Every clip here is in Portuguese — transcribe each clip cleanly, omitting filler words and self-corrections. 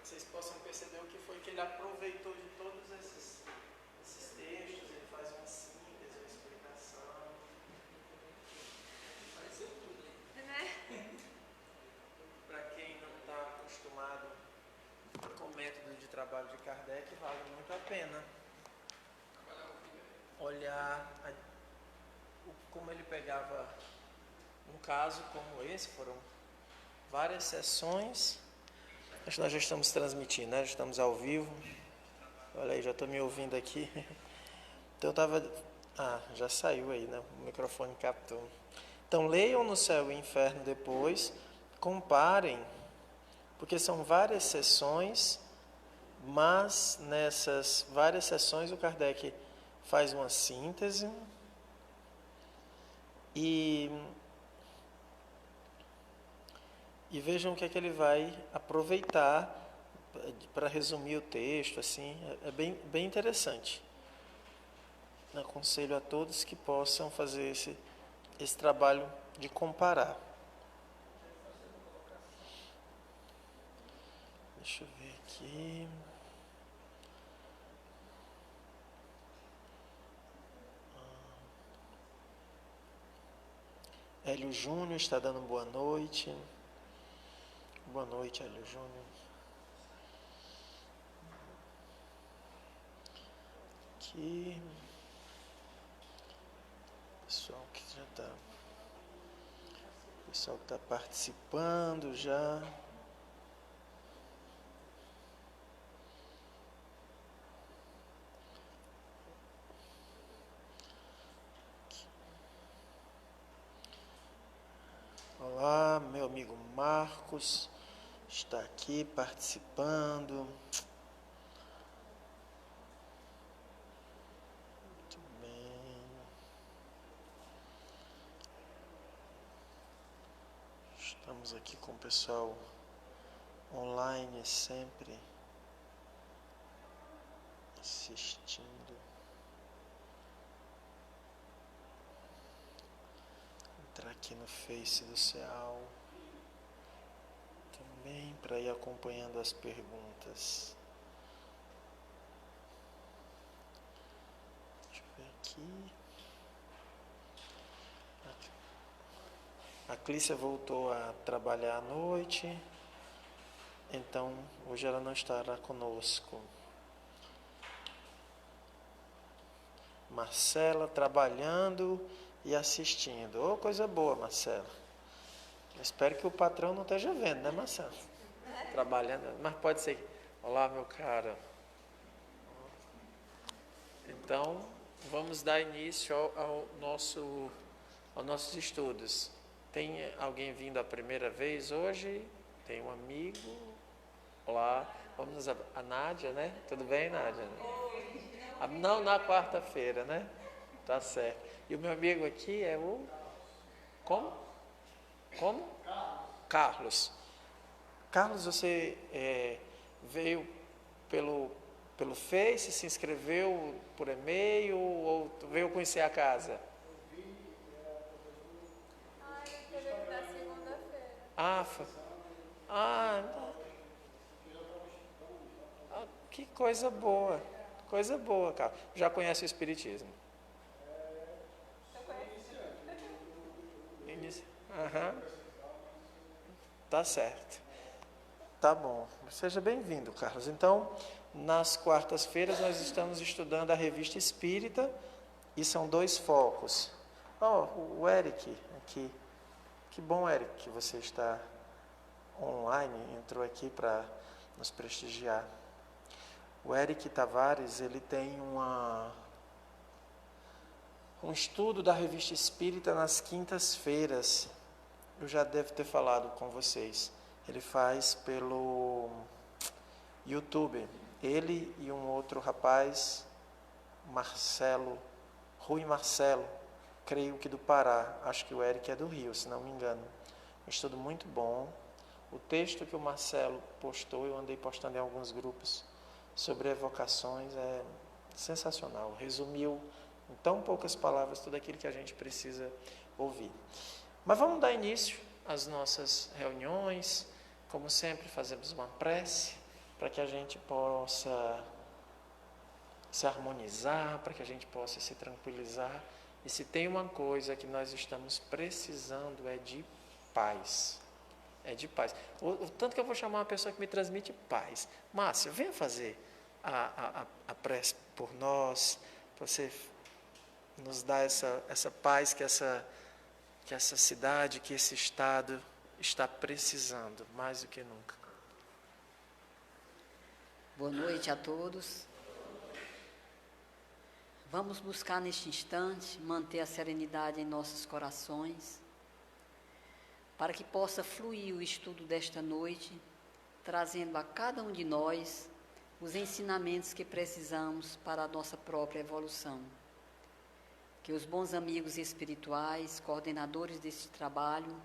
vocês possam perceber o que foi que ele aproveitou de todos esses textos. Ele faz uma síntese, uma explicação. Faz tudo aí. Né? Para quem não está acostumado com o método de trabalho de Kardec, vale muito a pena olhar como ele pegava um caso como esse. Foram várias sessões. Acho que nós já estamos transmitindo, né? Já estamos ao vivo. Olha aí, já estou me ouvindo aqui. Então eu estava... já saiu aí, né? O microfone captou. Então leiam No Céu e Inferno depois, comparem, porque são várias sessões, mas nessas várias sessões o Kardec faz uma síntese e vejam o que é que ele vai aproveitar para resumir o texto. Assim, é bem interessante. Aconselho a todos que possam fazer esse trabalho de comparar. Deixa eu ver aqui. Hélio Júnior está dando boa noite. Boa noite, Hélio Júnior. Aqui. Pessoal que já está. Pessoal que está participando já. Olá, meu amigo Marcos está aqui participando. Muito bem. Estamos aqui com o pessoal online sempre assistindo. Entrar aqui no Face do CEAL também para ir acompanhando as perguntas. Deixa eu ver aqui. A Clícia voltou a trabalhar à noite, então hoje ela não estará conosco. Marcela trabalhando e assistindo. Oh, coisa boa, Marcela. Eu espero que o patrão não esteja vendo, né, Marcela? Trabalhando, mas pode ser. Olá, meu caro. Então, vamos dar início aos nossos estudos. Tem alguém vindo a primeira vez hoje? Tem um amigo? Olá. Vamos a Nádia, né? Tudo bem, Nádia? Não, na quarta-feira, né? Tá certo. E o meu amigo aqui é o... Como? Carlos. Carlos, você veio pelo Face, se inscreveu por e-mail ou veio conhecer a casa? Eu teve que dar segunda-feira. Que coisa boa. Coisa boa, Carlos. Já conhece o Espiritismo? Tá certo. Tá bom. Seja bem-vindo, Carlos. Então, nas quartas-feiras nós estamos estudando a Revista Espírita e são 2 focos. O Eric aqui. Que bom, Eric, que você está online, entrou aqui para nos prestigiar. O Eric Tavares, ele tem um estudo da Revista Espírita nas quintas-feiras. Eu já devo ter falado com vocês. Ele faz pelo YouTube. Ele e um outro rapaz, Rui Marcelo, creio que do Pará. Acho que o Eric é do Rio, se não me engano. Um estudo muito bom. O texto que o Marcelo postou, eu andei postando em alguns grupos, sobre evocações, é sensacional. Resumiu em tão poucas palavras tudo aquilo que a gente precisa ouvir. Mas vamos dar início às nossas reuniões. Como sempre, fazemos uma prece para que a gente possa se harmonizar, para que a gente possa se tranquilizar. E se tem uma coisa que nós estamos precisando é de paz. É de paz. O tanto que eu vou chamar uma pessoa que me transmite paz. Márcia, venha fazer a prece por nós, para você nos dar essa paz que essa cidade, que esse estado está precisando, mais do que nunca. Boa noite a todos. Vamos buscar neste instante manter a serenidade em nossos corações, para que possa fluir o estudo desta noite, trazendo a cada um de nós os ensinamentos que precisamos para a nossa própria evolução. Que os bons amigos espirituais, coordenadores deste trabalho,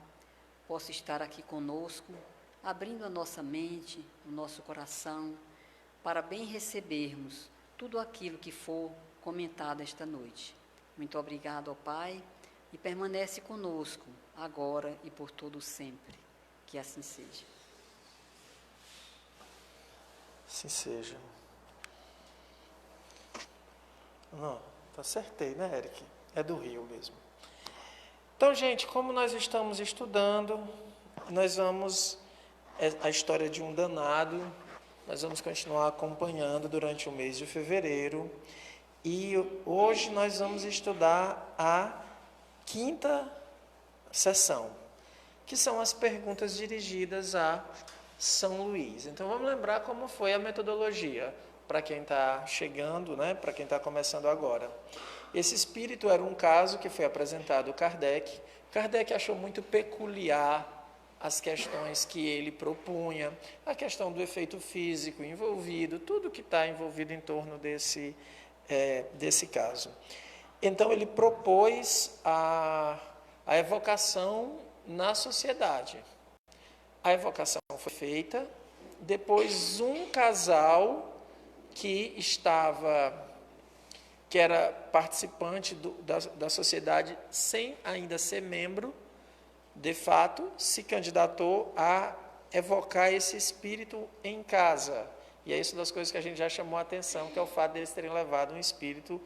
possam estar aqui conosco, abrindo a nossa mente, o nosso coração, para bem recebermos tudo aquilo que for comentado esta noite. Muito obrigado ao Pai, e permanece conosco, agora e por todo sempre. Que assim seja. Assim seja. Não, acertei, né, Eric? É do Rio mesmo. Então, gente, como nós estamos estudando, nós vamos, a história de um danado, nós vamos continuar acompanhando durante o mês de fevereiro. E hoje nós vamos estudar a 5ª sessão, que são as perguntas dirigidas a São Luís. Então vamos lembrar como foi a metodologia, para quem está chegando, né, para quem está começando agora. Esse espírito era um caso que foi apresentado a Kardec. Kardec achou muito peculiar as questões que ele propunha, a questão do efeito físico envolvido, tudo que está envolvido em torno desse caso. Então, ele propôs a evocação na sociedade. A evocação foi feita, depois um casal que era participante da sociedade, sem ainda ser membro, de fato, se candidatou a evocar esse espírito em casa. E é isso das coisas que a gente já chamou a atenção, que é o fato deles terem levado um espírito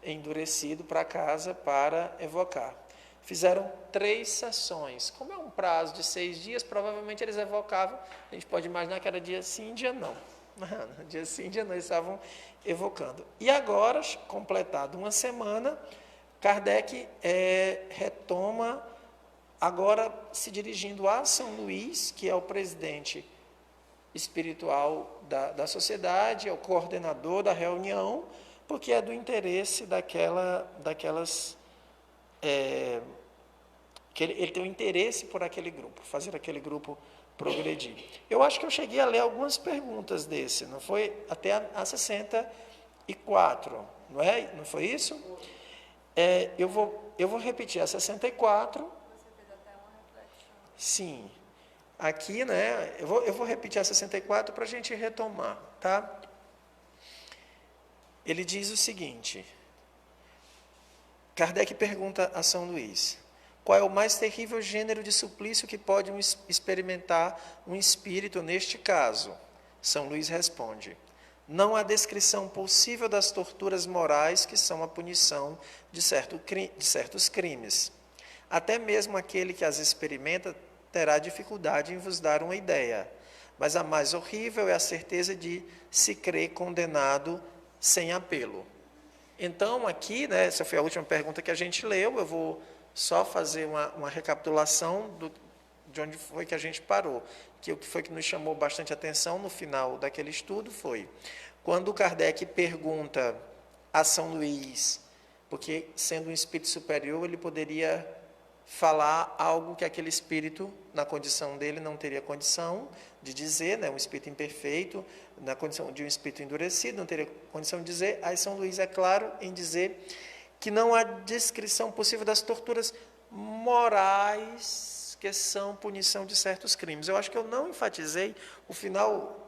endurecido para casa para evocar. Fizeram 3 sessões. Como é um prazo de 6 dias, provavelmente eles evocavam, a gente pode imaginar que era dia sim, dia não. Dia sim, dia não, eles estavam evocando. E agora, completado uma semana, Kardec retoma, agora se dirigindo a São Luís, que é o presidente espiritual da sociedade, é o coordenador da reunião, porque é do interesse daquelas... que ele tem um interesse por aquele grupo, fazer aquele grupo progredir. Eu acho que eu cheguei a ler algumas perguntas desse, não foi? Até a 64, não é? Não foi isso? Eu vou repetir a 64. Você fez até uma reflexão. Sim. Aqui, né, eu vou repetir a 64 para a gente retomar, tá? Ele diz o seguinte: Kardec pergunta a São Luís: qual é o mais terrível gênero de suplício que pode experimentar um espírito neste caso? São Luís responde: não há descrição possível das torturas morais que são a punição de certos crimes. Até mesmo aquele que as experimenta terá dificuldade em vos dar uma ideia, mas a mais horrível é a certeza de se crer condenado sem apelo. Então, aqui, né, essa foi a última pergunta que a gente leu, eu vou só fazer uma recapitulação de onde foi que a gente parou. Que o que foi que nos chamou bastante atenção no final daquele estudo foi quando Kardec pergunta a São Luís, porque sendo um espírito superior, ele poderia falar algo que aquele espírito, na condição dele, não teria condição de dizer, né, um espírito imperfeito, na condição de um espírito endurecido, não teria condição de dizer. Aí São Luís é claro em dizer que não há descrição possível das torturas morais que são punição de certos crimes. Eu acho que eu não enfatizei o final.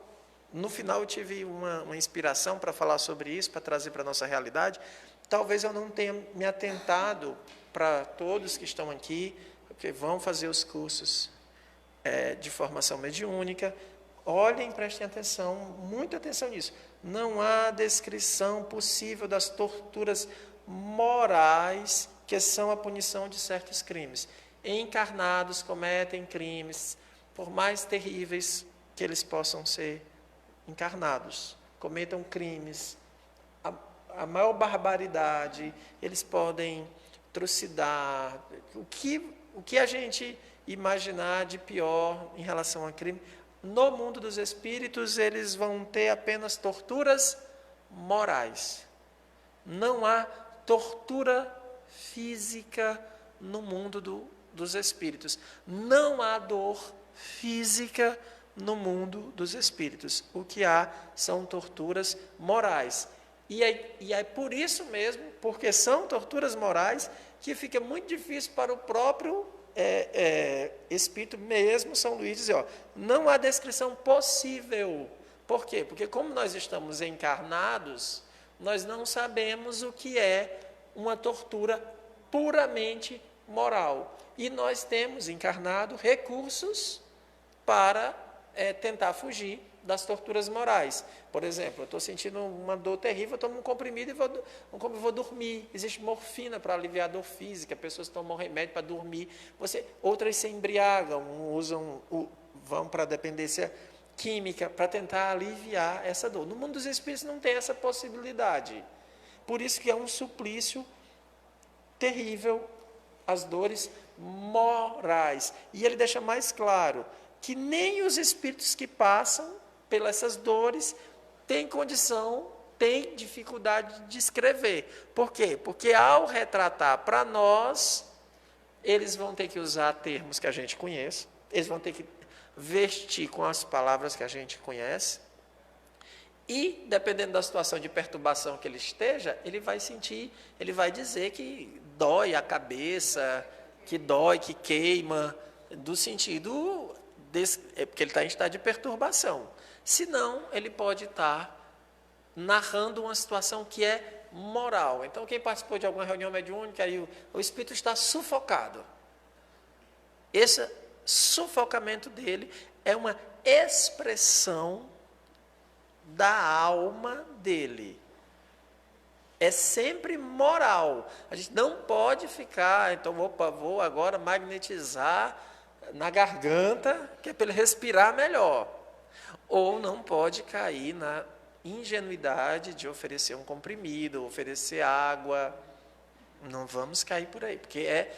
No final eu tive uma inspiração para falar sobre isso, para trazer para a nossa realidade. Talvez eu não tenha me atentado para todos que estão aqui, que vão fazer os cursos de formação mediúnica, olhem, prestem atenção, muita atenção nisso. Não há descrição possível das torturas morais que são a punição de certos crimes. Encarnados cometem crimes, por mais terríveis que eles possam ser encarnados, cometam crimes, a maior barbaridade, eles podem trucidar, o que a gente imaginar de pior em relação a crime. No mundo dos espíritos, eles vão ter apenas torturas morais. Não há tortura física no mundo dos espíritos. Não há dor física no mundo dos espíritos. O que há são torturas morais. E é por isso mesmo, porque são torturas morais, que fica muito difícil para o próprio espírito mesmo, São Luís, dizer, não há descrição possível. Por quê? Porque como nós estamos encarnados, nós não sabemos o que é uma tortura puramente moral. E nós temos encarnado recursos para tentar fugir das torturas morais. Por exemplo, eu estou sentindo uma dor terrível, eu tomo um comprimido e vou dormir. Existe morfina para aliviar a dor física, pessoas tomam remédio para dormir. Outras se embriagam, vão para a dependência química para tentar aliviar essa dor. No mundo dos espíritos não tem essa possibilidade. Por isso que é um suplício terrível, as dores morais. E ele deixa mais claro que nem os espíritos que passam pelas essas dores têm dificuldade de descrever. Por quê? Porque ao retratar para nós, eles vão ter que usar termos que a gente conhece, eles vão ter que vestir com as palavras que a gente conhece, e, dependendo da situação de perturbação que ele esteja, ele vai dizer que dói a cabeça, que dói, que queima, do sentido porque ele está em estado de perturbação. Senão, ele pode estar narrando uma situação que é moral. Então, quem participou de alguma reunião mediúnica, aí o espírito está sufocado. Esse sufocamento dele é uma expressão da alma dele. É sempre moral. A gente não pode ficar, então, vou agora magnetizar na garganta, que é para ele respirar melhor. Ou não pode cair na ingenuidade de oferecer um comprimido, oferecer água. Não vamos cair por aí, porque é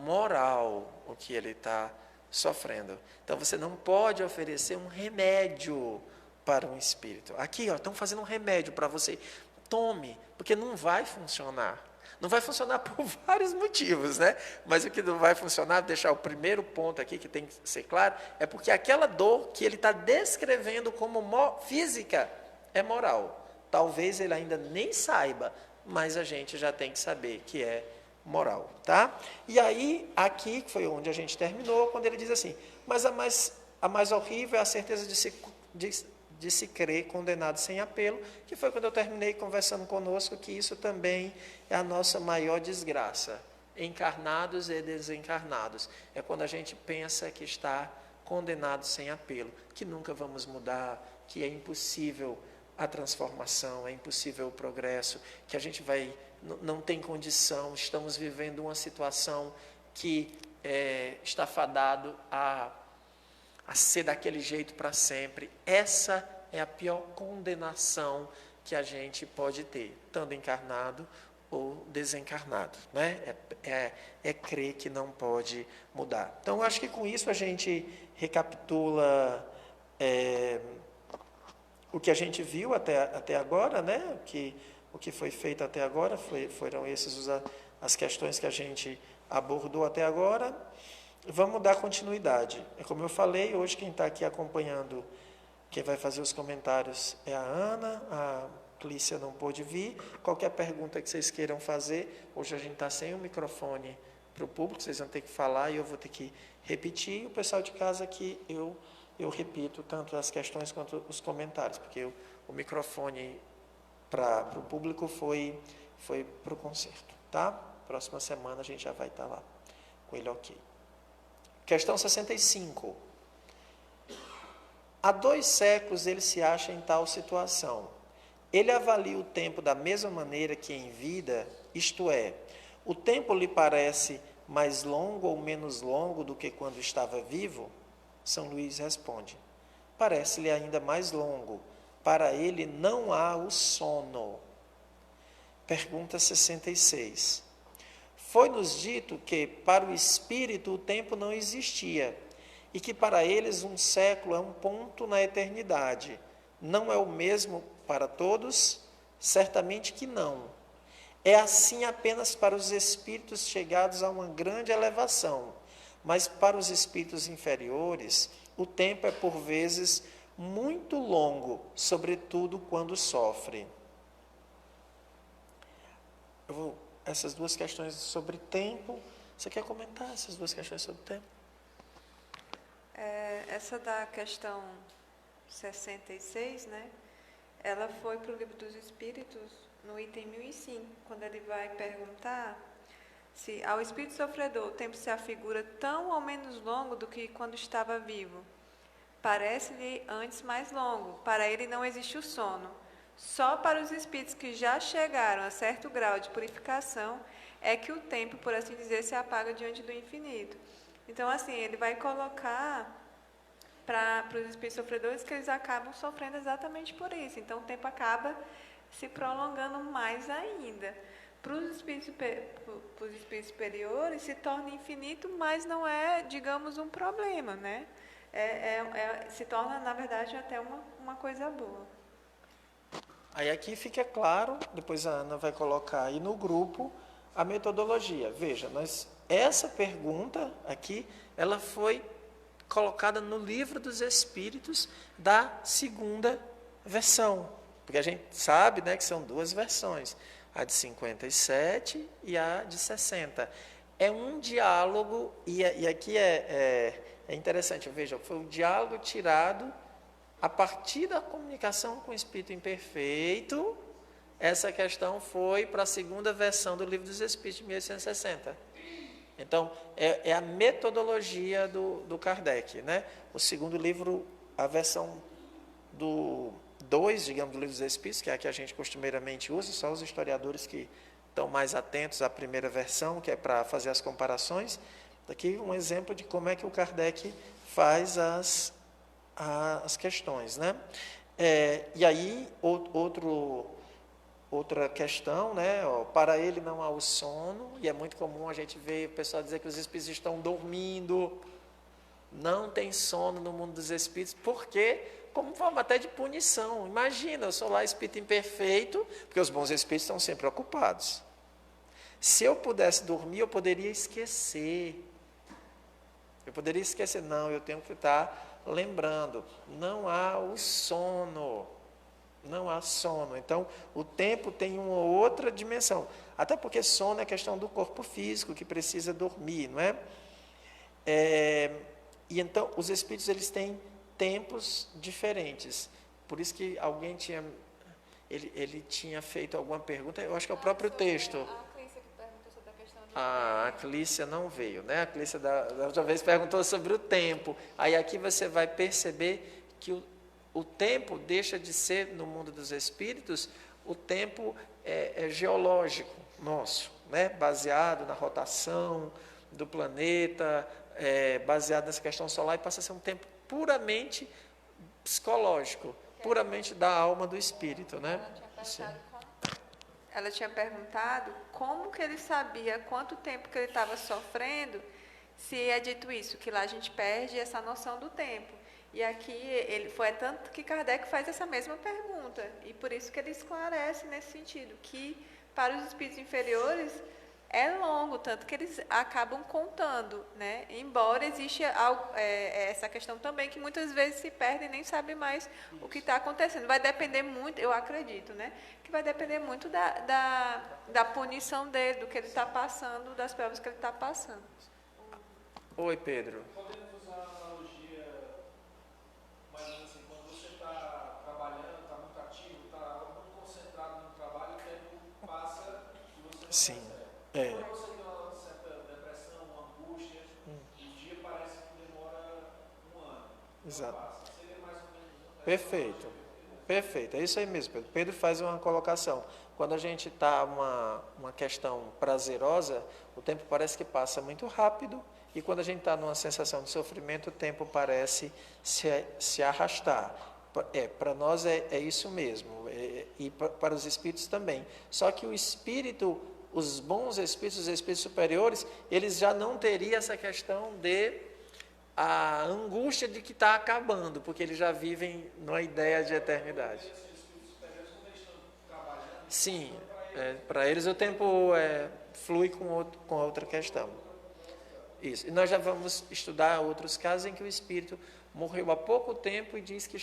moral o que ele está sofrendo. Então, você não pode oferecer um remédio para um espírito. Aqui, estão fazendo um remédio para você. Tome, porque não vai funcionar. Não vai funcionar por vários motivos, né? Mas o que não vai funcionar, vou deixar o primeiro ponto aqui, que tem que ser claro, é porque aquela dor que ele está descrevendo como física é moral. Talvez ele ainda nem saiba, mas a gente já tem que saber que é moral, tá? E aí, aqui, que foi onde a gente terminou, quando ele diz assim, mas a mais horrível é a certeza de se crer condenado sem apelo, que foi quando eu terminei conversando conosco, que isso também é a nossa maior desgraça. Encarnados e desencarnados. É quando a gente pensa que está condenado sem apelo, que nunca vamos mudar, que é impossível a transformação, é impossível o progresso, que a gente não tem condição, estamos vivendo uma situação que está fadado a ser daquele jeito para sempre. Essa é a pior condenação que a gente pode ter, tanto encarnado ou desencarnado, né? É crer que não pode mudar. Então, acho que com isso a gente recapitula o que a gente viu até agora, né? O que foi feito até agora, foram essas as questões que a gente abordou até agora. Vamos dar continuidade. Como eu falei, hoje quem está aqui acompanhando, quem vai fazer os comentários é a Ana, a Clícia não pôde vir. Qualquer pergunta que vocês queiram fazer, hoje a gente está sem o microfone para o público, vocês vão ter que falar e eu vou ter que repetir. O pessoal de casa aqui, eu repito tanto as questões quanto os comentários, porque o microfone para o público foi para o concerto, tá? Próxima semana a gente já vai estar lá com ele ok. Questão 65. Há 2 séculos ele se acha em tal situação. Ele avalia o tempo da mesma maneira que em vida, isto é, o tempo lhe parece mais longo ou menos longo do que quando estava vivo? São Luís responde: parece-lhe ainda mais longo. Para ele não há o sono. Pergunta 66. Foi-nos dito que para o espírito o tempo não existia e que para eles um século é um ponto na eternidade. Não é o mesmo para todos? Certamente que não. É assim apenas para os espíritos chegados a uma grande elevação, mas para os espíritos inferiores, o tempo é por vezes muito longo, sobretudo quando sofre. Essas 2 questões sobre tempo, você quer comentar essas 2 questões sobre tempo? Essa da questão 66, né? Ela foi para o Livro dos Espíritos, no item 1005, quando ele vai perguntar se ao espírito sofredor o tempo se afigura tão ou menos longo do que quando estava vivo. Parece-lhe antes mais longo, para ele não existe o sono. Só para os espíritos que já chegaram a certo grau de purificação é que o tempo, por assim dizer, se apaga diante do infinito. Então, assim, ele vai colocar para os espíritos sofredores que eles acabam sofrendo exatamente por isso. Então, o tempo acaba se prolongando mais ainda. Para os espíritos superiores, se torna infinito, mas não é, digamos, um problema, né? Se torna, na verdade, até uma coisa boa. Aí aqui fica claro, depois a Ana vai colocar aí no grupo a metodologia. Veja, essa pergunta aqui, ela foi colocada no Livro dos Espíritos da 2ª versão. Porque a gente sabe, né, que são 2 versões, a de 57 e a de 60. É um diálogo, e aqui é interessante, veja, foi um diálogo tirado a partir da comunicação com o Espírito imperfeito. Essa questão foi para a 2ª versão do Livro dos Espíritos, de 1860. Então, é a metodologia do Kardec, né? O 2º livro, a versão do 2, digamos, do Livro dos Espíritos, que é a que a gente costumeiramente usa, só os historiadores que estão mais atentos à primeira versão, que é para fazer as comparações. Aqui um exemplo de como é que o Kardec faz as questões, né? E aí, outra questão, né? Para ele não há o sono, e é muito comum a gente ver o pessoal dizer que os espíritos estão dormindo, não tem sono no mundo dos espíritos, porque, como forma até de punição. Imagina, eu sou lá espírito imperfeito, porque os bons espíritos estão sempre ocupados. Se eu pudesse dormir, eu poderia esquecer. Não, eu tenho que estar lembrando. Não há o sono. Não há sono. Então, o tempo tem uma outra dimensão. Até porque sono é questão do corpo físico, que precisa dormir, não é? E então, os espíritos, eles têm tempos diferentes. Por isso que alguém tinha... Ele tinha feito alguma pergunta, eu acho que é o próprio texto. A Clícia que perguntou sobre a questão de... A Clícia não veio, né? A Clícia da outra vez perguntou sobre o tempo. Aí aqui você vai perceber que o tempo deixa de ser, no mundo dos espíritos, o tempo geológico nosso, né? Baseado na rotação do planeta, baseado nessa questão solar, e passa a ser um tempo puramente psicológico, puramente da alma do espírito, né? Ela tinha perguntado como que ele sabia quanto tempo que ele estava sofrendo, se é dito isso, que lá a gente perde essa noção do tempo. E aqui foi tanto que Kardec faz essa mesma pergunta, e por isso que ele esclarece nesse sentido, que para os espíritos inferiores é longo, tanto que eles acabam contando, né? Embora exista essa questão também, que muitas vezes se perde e nem sabe mais o que está acontecendo. Vai depender muito, eu acredito, né? Que vai depender muito da punição dele, do que ele está passando, das provas que ele está passando. Oi, Pedro. Podemos usar a analogia, mais ou menos assim, quando você está trabalhando, está muito ativo, está muito concentrado no trabalho, o tempo passa e você não Sim. percebe. Quando você tem uma certa depressão, uma angústia, o dia parece que demora um ano. Exato. Passa. Seria mais ou Perfeito. Perfeito. É isso aí mesmo, Pedro. Pedro faz uma colocação. Quando a gente está uma questão prazerosa, o tempo parece que passa muito rápido, e quando a gente está numa sensação de sofrimento, o tempo parece se arrastar. Para nós é isso mesmo, e para os espíritos também. Só que o espírito, os bons espíritos, os espíritos superiores, eles já não teriam essa questão de a angústia de que está acabando, porque eles já vivem numa ideia de eternidade. Sim, para eles o tempo flui com outra questão. Isso. E nós já vamos estudar outros casos em que o espírito morreu há pouco tempo e diz que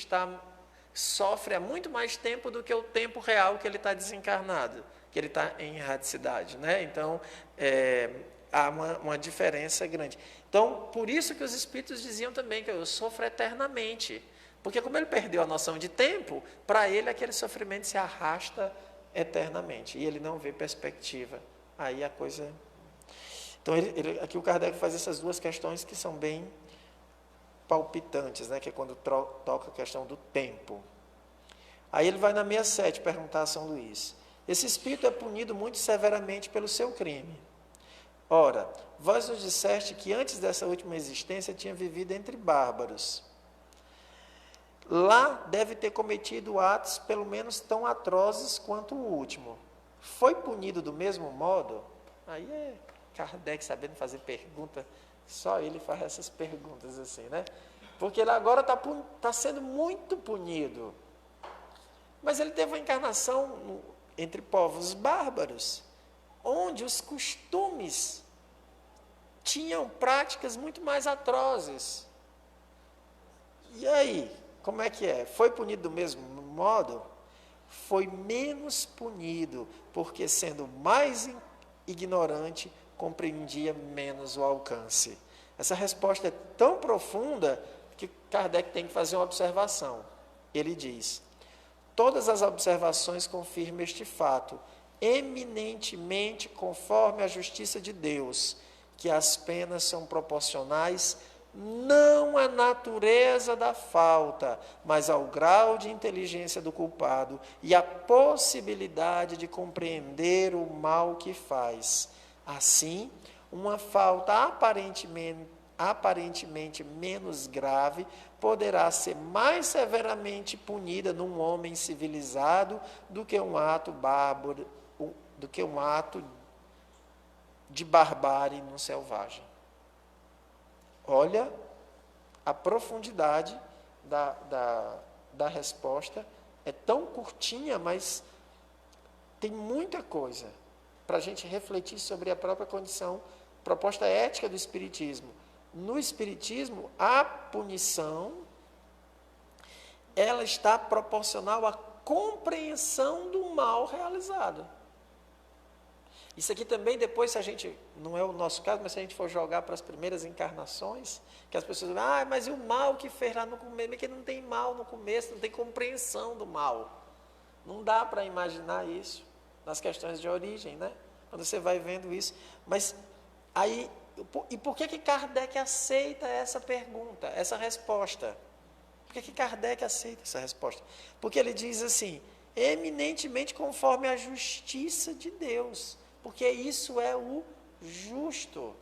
sofre há muito mais tempo do que o tempo real que ele está desencarnado, que ele está em erraticidade, né? Então, há uma diferença grande. Então, por isso que os espíritos diziam também que eu sofro eternamente, porque como ele perdeu a noção de tempo, para ele aquele sofrimento se arrasta eternamente, e ele não vê perspectiva. Aí a coisa... Então, aqui o Kardec faz essas duas questões que são bem palpitantes, né? Que é quando toca a questão do tempo. Aí ele vai na 67 perguntar a São Luís: esse espírito é punido muito severamente pelo seu crime. Ora, vós nos disseste que antes dessa última existência tinha vivido entre bárbaros. Lá deve ter cometido atos pelo menos tão atrozes quanto o último. Foi punido do mesmo modo? Aí é Kardec sabendo fazer pergunta, só ele faz essas perguntas assim, né? Porque ele agora está sendo muito punido. Mas ele teve uma encarnação entre povos bárbaros, onde os costumes tinham práticas muito mais atrozes. E aí, como é que é? Foi punido do mesmo modo? Foi menos punido, porque sendo mais ignorante, compreendia menos o alcance. Essa resposta é tão profunda que Kardec tem que fazer uma observação. Ele diz: todas as observações confirmam este fato, eminentemente conforme a justiça de Deus, que as penas são proporcionais não à natureza da falta, mas ao grau de inteligência do culpado e à possibilidade de compreender o mal que faz. Assim, uma falta aparentemente menos grave poderá ser mais severamente punida num homem civilizado do que um ato bárbaro, do que um ato de barbárie num selvagem. Olha a profundidade da resposta. É tão curtinha, mas tem muita coisa para a gente refletir sobre a própria condição, proposta ética do Espiritismo. No Espiritismo, a punição, ela está proporcional à compreensão do mal realizado. Isso aqui também, depois, se a gente, não é o nosso caso, mas se a gente for jogar para as primeiras encarnações, que as pessoas dizem: mas e o mal que fez lá no começo? Porque não tem mal no começo, não tem compreensão do mal. Não dá para imaginar isso nas questões de origem, né? Quando você vai vendo isso. Mas aí, e por que Kardec aceita essa pergunta, essa resposta? Por que Kardec aceita essa resposta? Porque ele diz assim: eminentemente conforme a justiça de Deus, porque isso é o justo.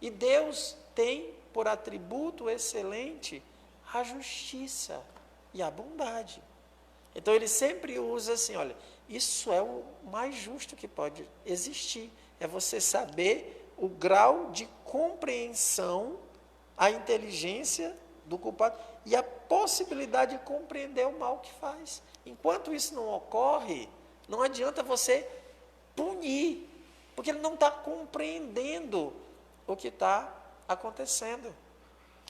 E Deus tem por atributo excelente a justiça e a bondade. Então ele sempre usa assim: olha, isso é o mais justo que pode existir. É você saber o grau de compreensão, a inteligência do culpado e a possibilidade de compreender o mal que faz. Enquanto isso não ocorre, não adianta você punir, porque ele não está compreendendo o que está acontecendo.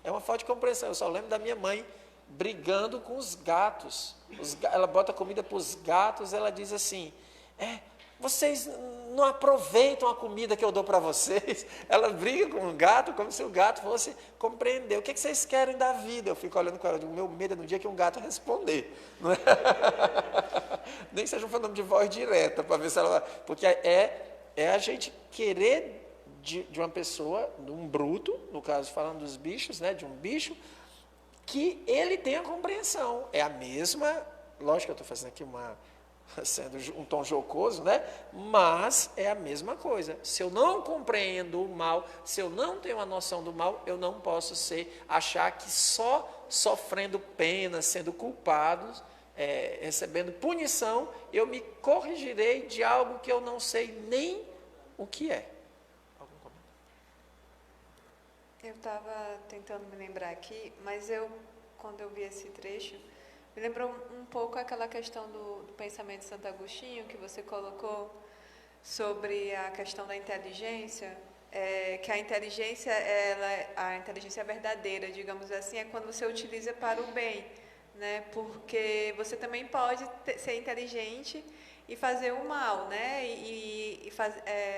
É uma falta de compreensão. Eu só lembro da minha mãe brigando com os gatos. Ela bota comida para os gatos, ela diz assim: vocês não aproveitam a comida que eu dou para vocês. Ela briga com o gato como se o gato fosse compreender. O que vocês querem da vida? Eu fico olhando com ela, o meu medo é no dia que um gato responder. Não é? Nem que seja um fenômeno de voz direta, para ver se ela... Porque é a gente querer de uma pessoa, de um bruto, no caso falando dos bichos, né, de um bicho, que ele tenha compreensão. É a mesma, lógico que eu estou fazendo aqui sendo um tom jocoso, né? Mas é a mesma coisa. Se eu não compreendo o mal, se eu não tenho a noção do mal, eu não posso achar que só sofrendo pena, sendo culpado, recebendo punição, eu me corrigirei de algo que eu não sei nem o que é. Algum comentário? Eu estava tentando me lembrar aqui, mas quando eu vi esse trecho, me lembrou um pouco aquela questão do pensamento de Santo Agostinho, que você colocou sobre a questão da inteligência, que a inteligência verdadeira, digamos assim, é quando você utiliza para o bem, né? Porque você também pode ser inteligente e fazer o mal, né? E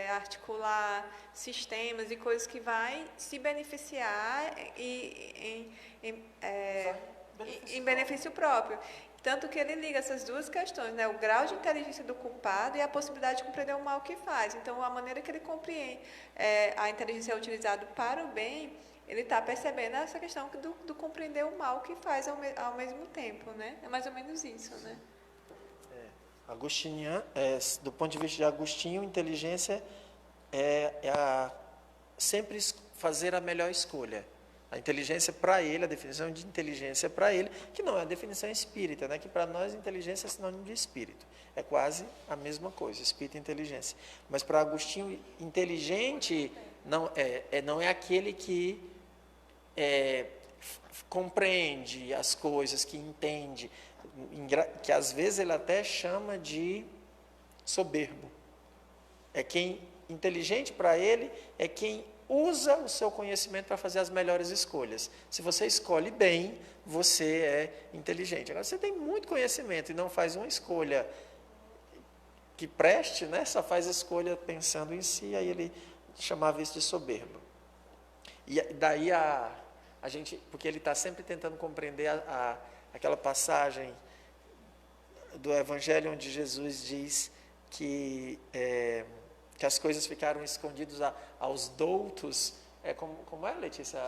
articular sistemas e coisas que vai se beneficiar em benefício próprio. Tanto que ele liga essas duas questões, né? O grau de inteligência do culpado e a possibilidade de compreender o mal que faz. Então, a maneira que ele compreende a inteligência é utilizada para o bem, ele está percebendo essa questão do compreender o mal que faz ao mesmo tempo, né? É mais ou menos isso, né? Do ponto de vista de Agostinho, inteligência sempre fazer a melhor escolha. A inteligência para ele, a definição de inteligência para ele, que não é a definição espírita, né? Que para nós inteligência é sinônimo de espírito. É quase a mesma coisa, espírito e inteligência. Mas para Agostinho, inteligente não é aquele que compreende as coisas, que entende, que às vezes ele até chama de soberbo. Inteligente para ele é quem usa o seu conhecimento para fazer as melhores escolhas. Se você escolhe bem, você é inteligente. Agora, você tem muito conhecimento e não faz uma escolha que preste, né? Só faz escolha pensando em si, aí ele chamava isso de soberbo. E daí a gente, porque ele está sempre tentando compreender aquela passagem do Evangelho onde Jesus diz que as coisas ficaram escondidas aos doutos, como é, Letícia?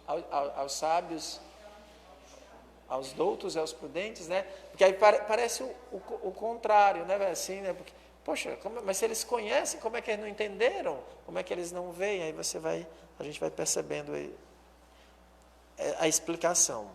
Aos sábios, aos doutos e aos prudentes, né? Porque aí parece o contrário, né? Assim, né? Porque, poxa, mas se eles conhecem, como é que eles não entenderam? Como é que eles não veem? Aí a gente vai percebendo aí a explicação.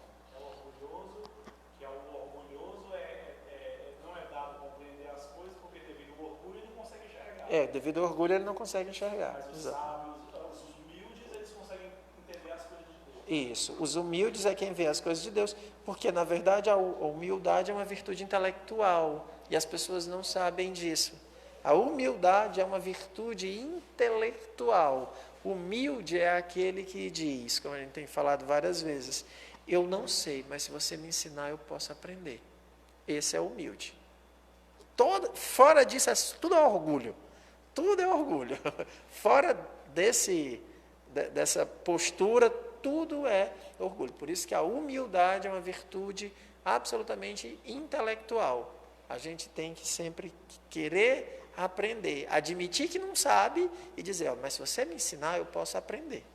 Devido ao orgulho ele não consegue enxergar. Mas os sábios, os humildes, eles conseguem entender as coisas de Deus. Isso, os humildes é quem vê as coisas de Deus, porque na verdade a humildade é uma virtude intelectual e as pessoas não sabem disso. A humildade é uma virtude intelectual. Humilde é aquele que diz, como a gente tem falado várias vezes, eu não sei, mas se você me ensinar eu posso aprender. Esse é humilde. Fora disso, tudo é orgulho. Tudo é orgulho. Fora dessa postura, tudo é orgulho. Por isso que a humildade é uma virtude absolutamente intelectual. A gente tem que sempre querer aprender, admitir que não sabe e dizer, mas se você me ensinar, eu posso aprender.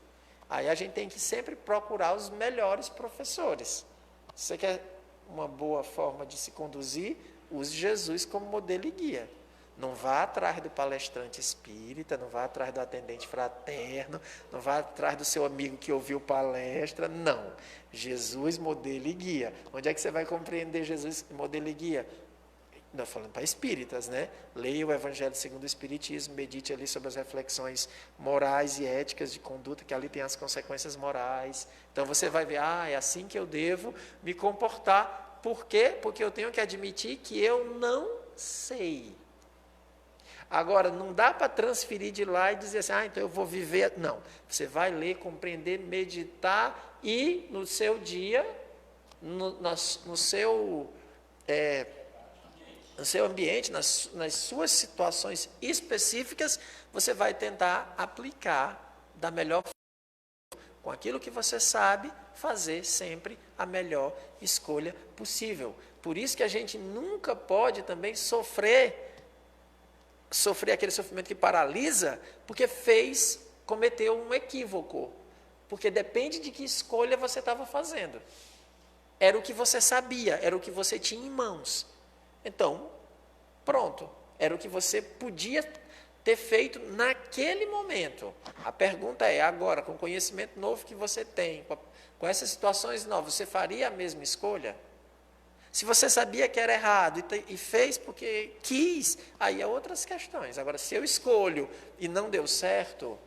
Aí a gente tem que sempre procurar os melhores professores. Se você quer uma boa forma de se conduzir, use Jesus como modelo e guia. Não vá atrás do palestrante espírita, não vá atrás do atendente fraterno, não vá atrás do seu amigo que ouviu palestra, não. Jesus, modelo e guia. Onde é que você vai compreender Jesus, modelo e guia? Não, falando para espíritas, né? Leia o Evangelho segundo o Espiritismo, medite ali sobre as reflexões morais e éticas de conduta, que ali tem as consequências morais. Então você vai ver, é assim que eu devo me comportar. Por quê? Porque eu tenho que admitir que eu não sei. Agora, não dá para transferir de lá e dizer assim, então eu vou viver. Não, você vai ler, compreender, meditar e no seu dia, no seu ambiente, nas suas situações específicas, você vai tentar aplicar da melhor forma, com aquilo que você sabe, fazer sempre a melhor escolha possível. Por isso que a gente nunca pode também sofrer aquele sofrimento que paralisa, porque cometeu um equívoco, porque depende de que escolha você estava fazendo. Era o que você sabia, era o que você tinha em mãos. Então, pronto, era o que você podia ter feito naquele momento. A pergunta é, agora, com o conhecimento novo que você tem, com essas situações novas, você faria a mesma escolha? Se você sabia que era errado e fez porque quis, aí é outras questões. Agora, se eu escolho e não deu certo,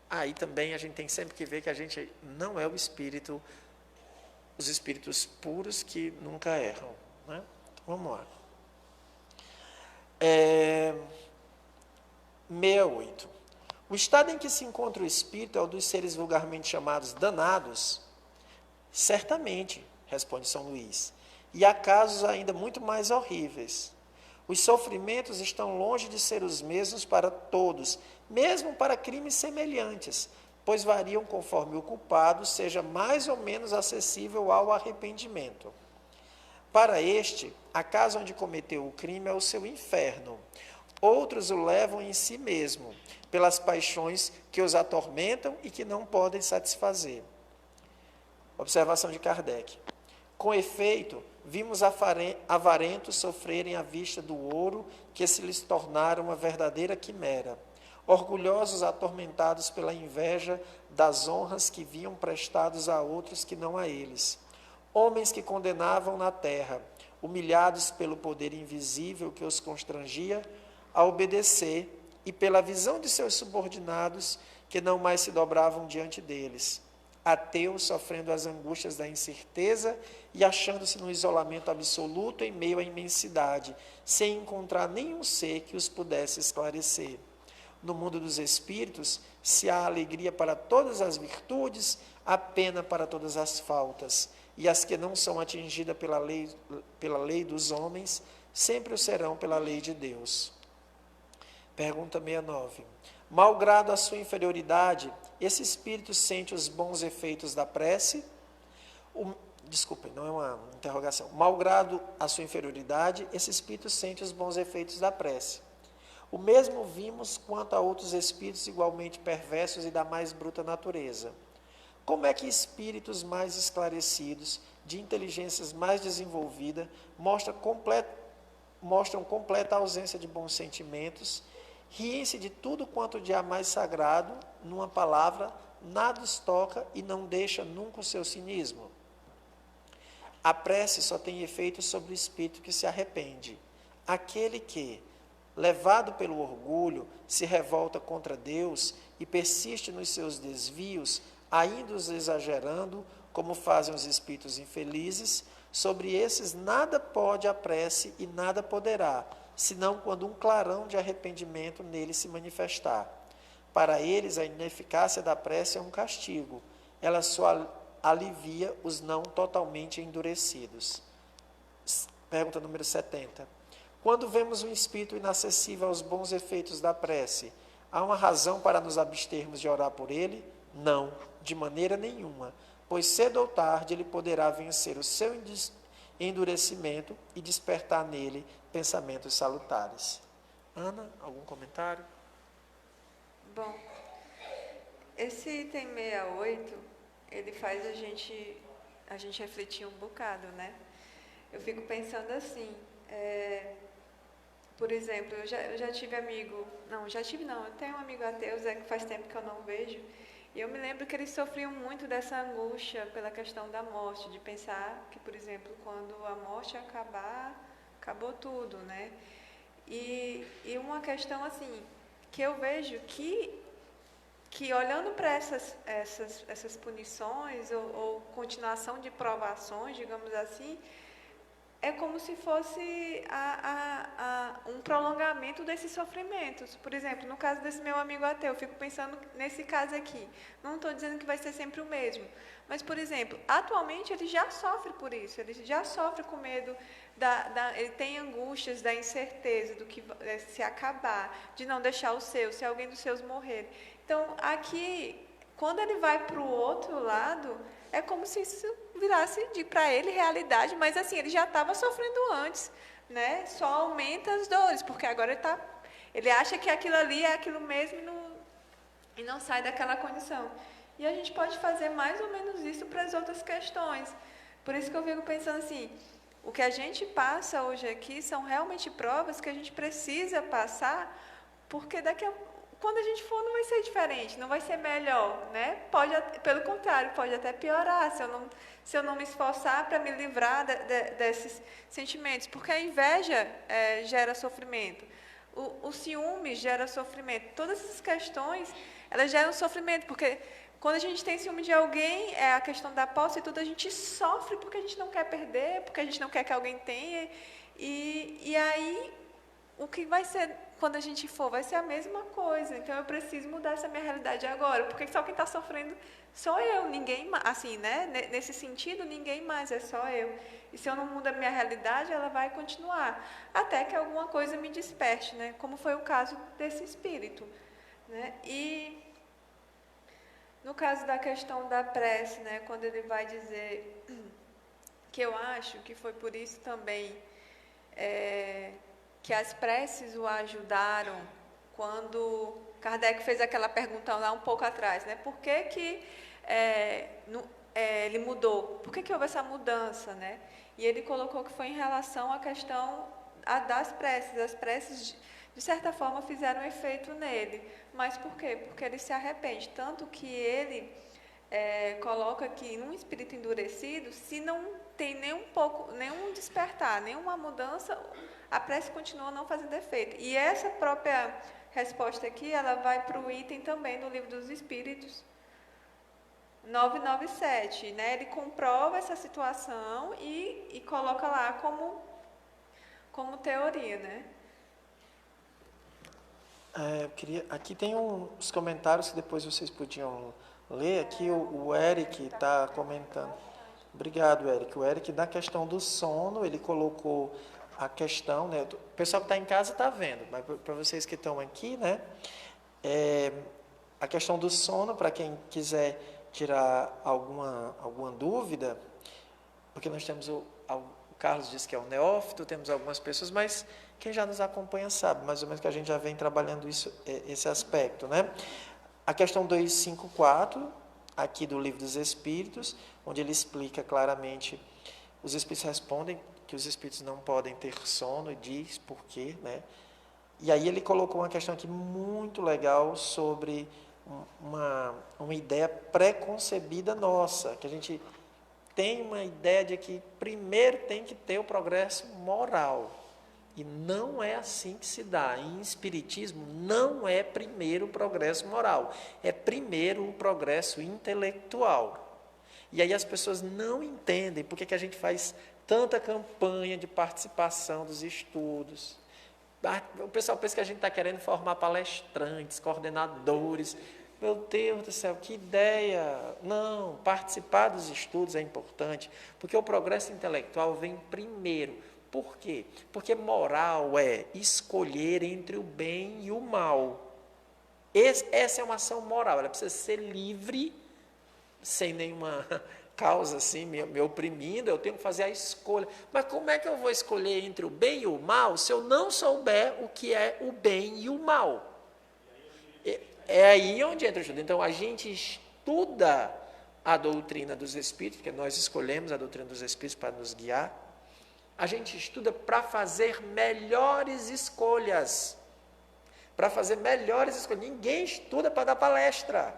aí também a gente tem sempre que ver que a gente não é o espírito, os espíritos puros que nunca erram. Né? Então, vamos lá. 68. O estado em que se encontra o espírito é o dos seres vulgarmente chamados danados? Certamente, responde São Luís. E há casos ainda muito mais horríveis. Os sofrimentos estão longe de ser os mesmos para todos, mesmo para crimes semelhantes, pois variam conforme o culpado seja mais ou menos acessível ao arrependimento. Para este, a casa onde cometeu o crime é o seu inferno. Outros o levam em si mesmo, pelas paixões que os atormentam e que não podem satisfazer. Observação de Kardec. Com efeito, vimos avarentos sofrerem à vista do ouro que se lhes tornara uma verdadeira quimera, orgulhosos atormentados pela inveja das honras que viam prestados a outros que não a eles. Homens que condenavam na terra, humilhados pelo poder invisível que os constrangia a obedecer e pela visão de seus subordinados que não mais se dobravam diante deles. Ateus sofrendo as angústias da incerteza e achando-se no isolamento absoluto em meio à imensidade, sem encontrar nenhum ser que os pudesse esclarecer. No mundo dos espíritos, se há alegria para todas as virtudes, há pena para todas as faltas, e as que não são atingidas pela lei dos homens, sempre o serão pela lei de Deus. Pergunta 69. Malgrado a sua inferioridade, esse espírito sente os bons efeitos da prece? Desculpem, não é uma interrogação. Malgrado a sua inferioridade, esse espírito sente os bons efeitos da prece. O mesmo vimos quanto a outros espíritos igualmente perversos e da mais bruta natureza. Como é que espíritos mais esclarecidos, de inteligências mais desenvolvidas, mostram completa ausência de bons sentimentos, riem-se de tudo quanto de há mais sagrado, numa palavra, nada os toca e não deixa nunca o seu cinismo? A prece só tem efeito sobre o espírito que se arrepende. Aquele que, levado pelo orgulho, se revolta contra Deus e persiste nos seus desvios, ainda os exagerando, como fazem os espíritos infelizes, sobre esses nada pode a prece e nada poderá, senão quando um clarão de arrependimento nele se manifestar. Para eles, a ineficácia da prece é um castigo. Ela só alivia os não totalmente endurecidos. Pergunta número 70. Quando vemos um espírito inacessível aos bons efeitos da prece, há uma razão para nos abstermos de orar por ele? Não, de maneira nenhuma, pois cedo ou tarde ele poderá vencer o seu endurecimento e despertar nele pensamentos salutares. Ana, algum comentário? Bom, esse item 68, ele faz a gente refletir um bocado, né? Eu fico pensando assim, por exemplo, eu já tive amigo, eu tenho um amigo ateu, Zé, que faz tempo que eu não vejo, e eu me lembro que eles sofriam muito dessa angústia pela questão da morte, de pensar que, por exemplo, quando a morte acabar, acabou tudo, né? E uma questão assim, que eu vejo que olhando para essas punições ou continuação de provações, digamos assim, é como se fosse um prolongamento desses sofrimentos. Por exemplo, no caso desse meu amigo ateu, eu fico pensando nesse caso aqui. Não estou dizendo que vai ser sempre o mesmo. Mas, por exemplo, atualmente ele já sofre por isso. Ele já sofre com medo, ele tem angústias da incerteza do que se acabar, de não deixar o seu, se alguém dos seus morrer. Então, aqui, quando ele vai para o outro lado, é como se isso virasse para ele realidade, mas assim, ele já estava sofrendo antes, né? Só aumenta as dores, porque agora ele acha que aquilo ali é aquilo mesmo e não sai daquela condição. E a gente pode fazer mais ou menos isso para as outras questões. Por isso que eu fico pensando assim, o que a gente passa hoje aqui são realmente provas que a gente precisa passar, porque quando a gente for não vai ser diferente, não vai ser melhor, né? Pelo contrário, pode até piorar se eu não me esforçar para me livrar desses sentimentos, porque a inveja gera sofrimento, o ciúme gera sofrimento, todas essas questões, elas geram sofrimento, porque quando a gente tem ciúme de alguém, a questão da posse e tudo, a gente sofre porque a gente não quer perder, porque a gente não quer que alguém tenha. E aí, o que vai ser, quando a gente for, vai ser a mesma coisa. Então, eu preciso mudar essa minha realidade agora, porque só quem está sofrendo sou eu, ninguém mais. Assim, né? Nesse sentido, ninguém mais, é só eu. E se eu não mudo a minha realidade, ela vai continuar, até que alguma coisa me desperte, né? Como foi o caso desse espírito, né? E no caso da questão da prece, né, quando ele vai dizer que eu acho que foi por isso também que as preces o ajudaram quando Kardec fez aquela pergunta lá um pouco atrás, né? Por que ele mudou? Por que houve essa mudança, né? E ele colocou que foi em relação à questão das preces. As preces, de certa forma, fizeram efeito nele. Mas por quê? Porque ele se arrepende. Tanto que ele coloca que num espírito endurecido, se não tem nenhum despertar, nenhuma mudança, a prece continua não fazendo efeito. E essa própria resposta aqui, ela vai para o item também do Livro dos Espíritos, 997, né? Ele comprova essa situação e coloca lá como teoria, né? Aqui tem uns comentários que depois vocês podiam ler. Aqui o Eric está comentando. Obrigado, Eric. O Eric, na questão do sono, ele colocou a questão, né? O pessoal que está em casa está vendo, mas para vocês que estão aqui, né? A questão do sono, para quem quiser tirar alguma dúvida, porque nós temos o Carlos disse que é um neófito, temos algumas pessoas, mas quem já nos acompanha sabe, mais ou menos, que a gente já vem trabalhando esse aspecto, né? A questão 254, aqui do Livro dos Espíritos, onde ele explica claramente, os Espíritos respondem que os Espíritos não podem ter sono, e diz por quê, né? E aí ele colocou uma questão aqui muito legal sobre uma ideia pré-concebida nossa, que a gente tem uma ideia de que primeiro tem que ter o progresso moral. E não é assim que se dá. Em espiritismo, não é primeiro o progresso moral, é primeiro o progresso intelectual. E aí as pessoas não entendem porque que a gente faz tanta campanha de participação dos estudos. O pessoal pensa que a gente está querendo formar palestrantes, coordenadores. Meu Deus do céu, que ideia! Não, participar dos estudos é importante, porque o progresso intelectual vem primeiro. Por quê? Porque moral é escolher entre o bem e o mal. Essa é uma ação moral, ela precisa ser livre, sem nenhuma causa assim, me oprimindo, eu tenho que fazer a escolha. Mas como é que eu vou escolher entre o bem e o mal se eu não souber o que é o bem e o mal? É aí onde entra o estudo. Então, a gente estuda a doutrina dos Espíritos, porque nós escolhemos a doutrina dos Espíritos para nos guiar. A gente estuda para fazer melhores escolhas. Para fazer melhores escolhas. Ninguém estuda para dar palestra.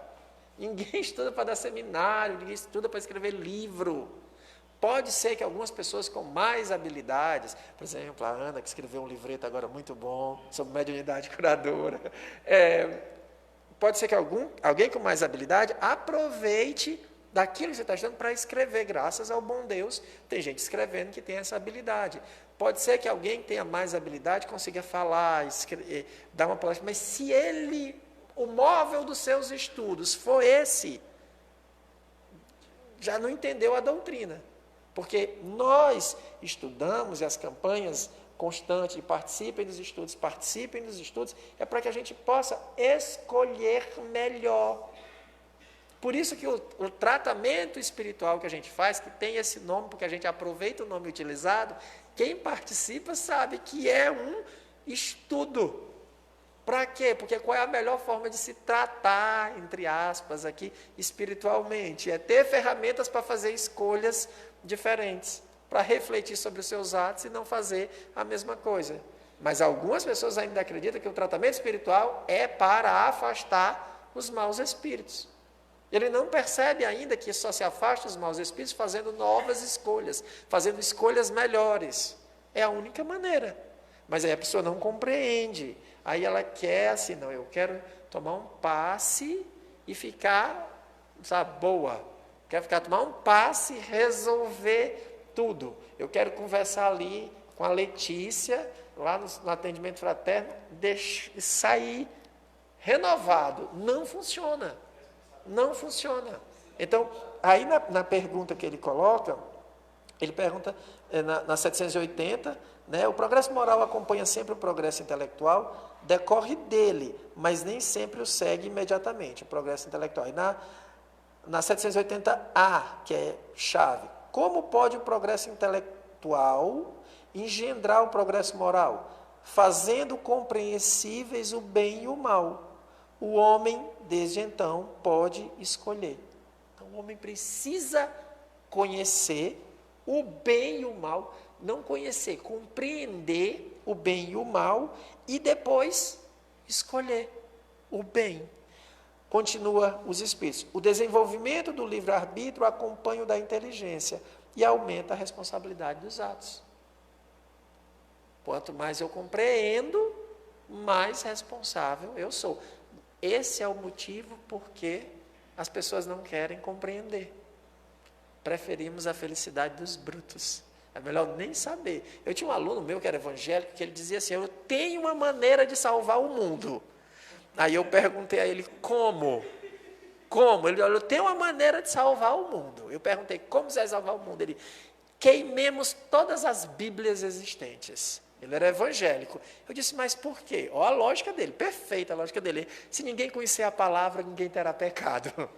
Ninguém estuda para dar seminário. Ninguém estuda para escrever livro. Pode ser que algumas pessoas com mais habilidades, por exemplo, a Ana, que escreveu um livreto agora muito bom, sobre mediunidade curadora, pode ser que alguém com mais habilidade aproveite daquilo que você está estudando para escrever, graças ao bom Deus, tem gente escrevendo que tem essa habilidade. Pode ser que alguém que tenha mais habilidade consiga falar, dar uma palestra, mas se o móvel dos seus estudos for esse, já não entendeu a doutrina. Porque nós estudamos e as campanhas constantes de participem dos estudos, é para que a gente possa escolher melhor. Por isso que o tratamento espiritual que a gente faz, que tem esse nome, porque a gente aproveita o nome utilizado, quem participa sabe que é um estudo. Para quê? Porque qual é a melhor forma de se tratar, entre aspas, aqui, espiritualmente? É ter ferramentas para fazer escolhas diferentes, para refletir sobre os seus atos e não fazer a mesma coisa. Mas algumas pessoas ainda acreditam que o tratamento espiritual é para afastar os maus espíritos. Ele não percebe ainda que só se afasta os maus espíritos fazendo novas escolhas, fazendo escolhas melhores. É a única maneira. Mas aí a pessoa não compreende. Aí ela quer assim, não, eu quero tomar um passe e ficar, sabe, boa. Quero tomar um passe e resolver tudo. Eu quero conversar ali com a Letícia, lá no atendimento fraterno, sair renovado. Não funciona. Não funciona. Então, aí na pergunta que ele coloca, ele pergunta, na 780, né, o progresso moral acompanha sempre o progresso intelectual, decorre dele, mas nem sempre o segue imediatamente, o progresso intelectual. E na 780A, que é chave, como pode o progresso intelectual engendrar o progresso moral? Fazendo compreensíveis o bem e o mal. O homem, desde então, pode escolher. Então, o homem precisa conhecer o bem e o mal, não conhecer, compreender o bem e o mal e depois escolher o bem. Continua os espíritos. O desenvolvimento do livre-arbítrio acompanha o da inteligência e aumenta a responsabilidade dos atos. Quanto mais eu compreendo, mais responsável eu sou. Esse é o motivo porque as pessoas não querem compreender. Preferimos a felicidade dos brutos. É melhor nem saber. Eu tinha um aluno meu que era evangélico, que ele dizia assim, eu tenho uma maneira de salvar o mundo. Aí eu perguntei a ele, como? Como? Ele falou, eu tenho uma maneira de salvar o mundo. Eu perguntei, como você vai salvar o mundo? Ele, queimemos todas as Bíblias existentes. Ele era evangélico. Eu disse, mas por quê? Ó, a lógica dele, perfeita a lógica dele. Se ninguém conhecer a palavra, ninguém terá pecado.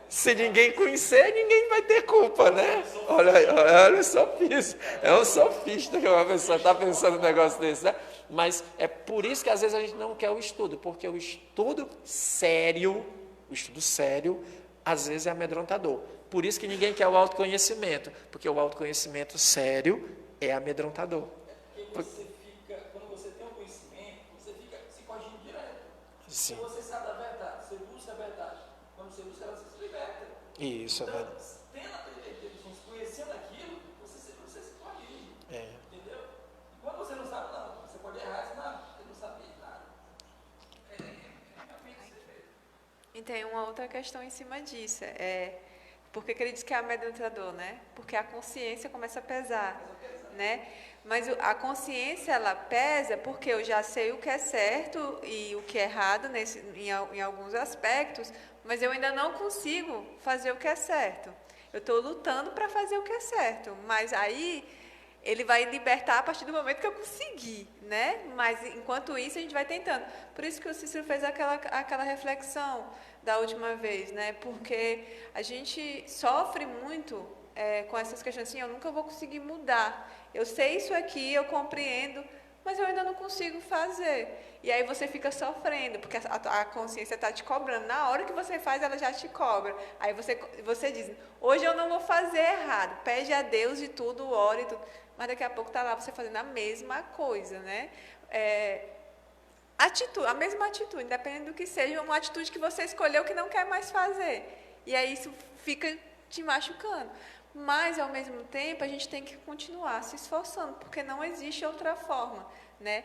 Se ninguém conhecer, ninguém vai ter culpa, né? Olha o sofista. É um sofista que uma pessoa está pensando um negócio desse, né? Mas é por isso que às vezes a gente não quer o estudo, porque o estudo sério, às vezes é amedrontador. Por isso que ninguém quer o autoconhecimento, porque o autoconhecimento sério é amedrontador. Porque você fica, quando você tem um conhecimento, você fica se corrigindo direto. Sim. Se você sabe a verdade, você busca a verdade. Quando você busca, ela se liberta. Isso, então, é verdade. tendo a inteligência, conhecendo aquilo, você se corrige. Entendeu? E quando você não sabe, não. Você pode errar, você não sabe nada. E tem uma outra questão em cima disso. Por que ele diz que é amedrontador, né? Porque a consciência começa a pesar, né? Mas a consciência, ela pesa porque eu já sei o que é certo e o que é errado em alguns aspectos, mas eu ainda não consigo fazer o que é certo. Eu estou lutando para fazer o que é certo, mas aí ele vai libertar a partir do momento que eu conseguir, né? Mas enquanto isso a gente vai tentando. Por isso que o Cícero fez aquela reflexão da última vez, né? Porque a gente sofre muito com essas questões assim, eu nunca vou conseguir mudar. Eu sei isso aqui, eu compreendo, mas eu ainda não consigo fazer. E aí você fica sofrendo, porque a consciência está te cobrando. Na hora que você faz, ela já te cobra. Aí você diz, hoje eu não vou fazer errado. Pede a Deus de tudo, ore e tudo. Mas daqui a pouco está lá você fazendo a mesma coisa, né? A mesma atitude, independente do que seja, uma atitude que você escolheu que não quer mais fazer. E aí isso fica te machucando. Mas, ao mesmo tempo, a gente tem que continuar se esforçando, porque não existe outra forma, né?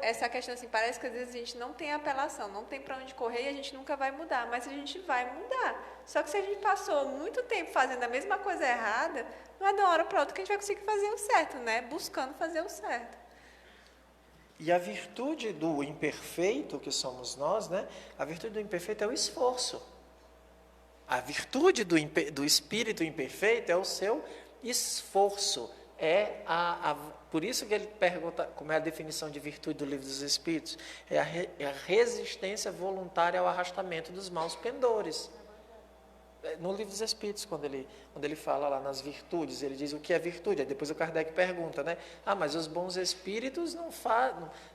Essa questão, assim, parece que às vezes a gente não tem apelação, não tem para onde correr e a gente nunca vai mudar, mas a gente vai mudar. Só que se a gente passou muito tempo fazendo a mesma coisa errada, não é de uma hora para outra que a gente vai conseguir fazer o certo, né? Buscando fazer o certo. E a virtude do imperfeito, que somos nós, né? A virtude do imperfeito é o esforço. A virtude do espírito imperfeito é o seu esforço. Por isso que ele pergunta como é a definição de virtude do Livro dos Espíritos. É a resistência voluntária ao arrastamento dos maus pendores. no Livro dos Espíritos, quando ele fala lá nas virtudes, ele diz o que é virtude. Aí depois o Kardec pergunta, né? Mas os bons espíritos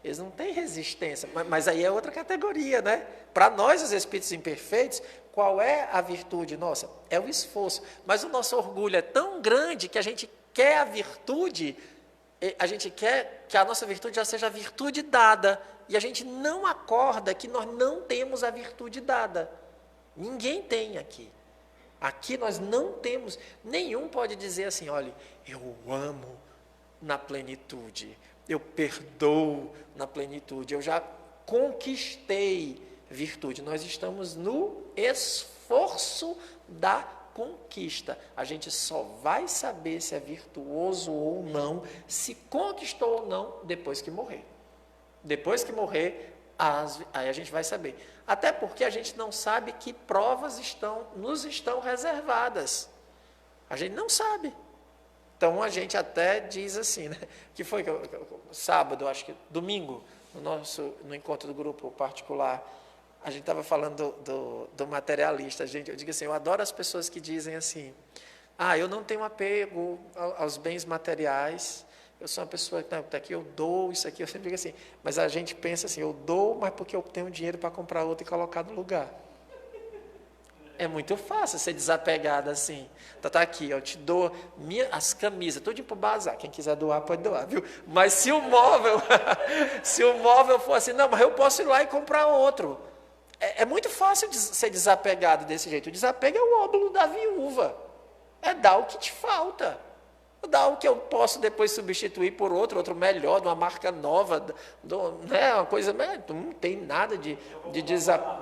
eles não têm resistência. Mas aí é outra categoria, né? Para nós, os espíritos imperfeitos, qual é a virtude nossa? É o esforço. Mas o nosso orgulho é tão grande que a gente quer a virtude, a gente quer que a nossa virtude já seja a virtude dada. E a gente não acorda que nós não temos a virtude dada. Ninguém tem aqui. Aqui nós não temos, nenhum pode dizer assim, olha, eu amo na plenitude, eu perdoo na plenitude, eu já conquistei virtude. Nós estamos no esforço da conquista. A gente só vai saber se é virtuoso ou não, se conquistou ou não, depois que morrer. Depois que morrer, aí a gente vai saber. Até porque a gente não sabe que provas nos estão reservadas. A gente não sabe. Então a gente até diz assim, né? Que foi sábado, acho que domingo, no encontro do grupo particular, a gente estava falando do materialista. Eu digo assim, eu adoro as pessoas que dizem assim, eu não tenho apego aos bens materiais. Eu sou uma pessoa que está aqui, eu dou isso aqui, eu sempre digo assim, mas a gente pensa assim, eu dou, mas porque eu tenho dinheiro para comprar outro e colocar no lugar. É muito fácil ser desapegado assim. Então tá aqui, eu te dou as camisas, tudo para o bazar. Quem quiser doar, pode doar, viu? Mas se o móvel, se o móvel for assim, não, mas eu posso ir lá e comprar outro. É muito fácil ser desapegado desse jeito. O desapego é o óbolo da viúva. É dar o que te falta. Dá o que eu posso depois substituir por outro melhor, de uma marca nova, né, uma coisa, não tem nada de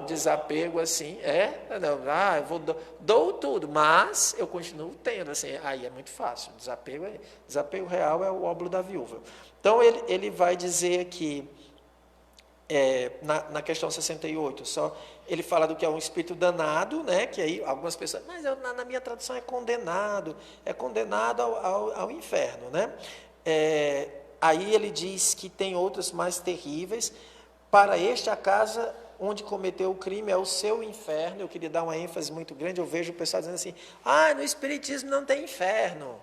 desapego assim, eu dou tudo, mas eu continuo tendo, assim, aí é muito fácil, desapego real é o óbolo da viúva. Então ele vai dizer aqui, na questão 68, ele fala do que é um espírito danado, né, que aí algumas pessoas, mas na minha tradução é condenado ao inferno, né? Aí ele diz que tem outros mais terríveis. Para este, a casa onde cometeu o crime é o seu inferno. Eu queria dar uma ênfase muito grande, eu vejo o pessoal dizendo assim, no Espiritismo não tem inferno.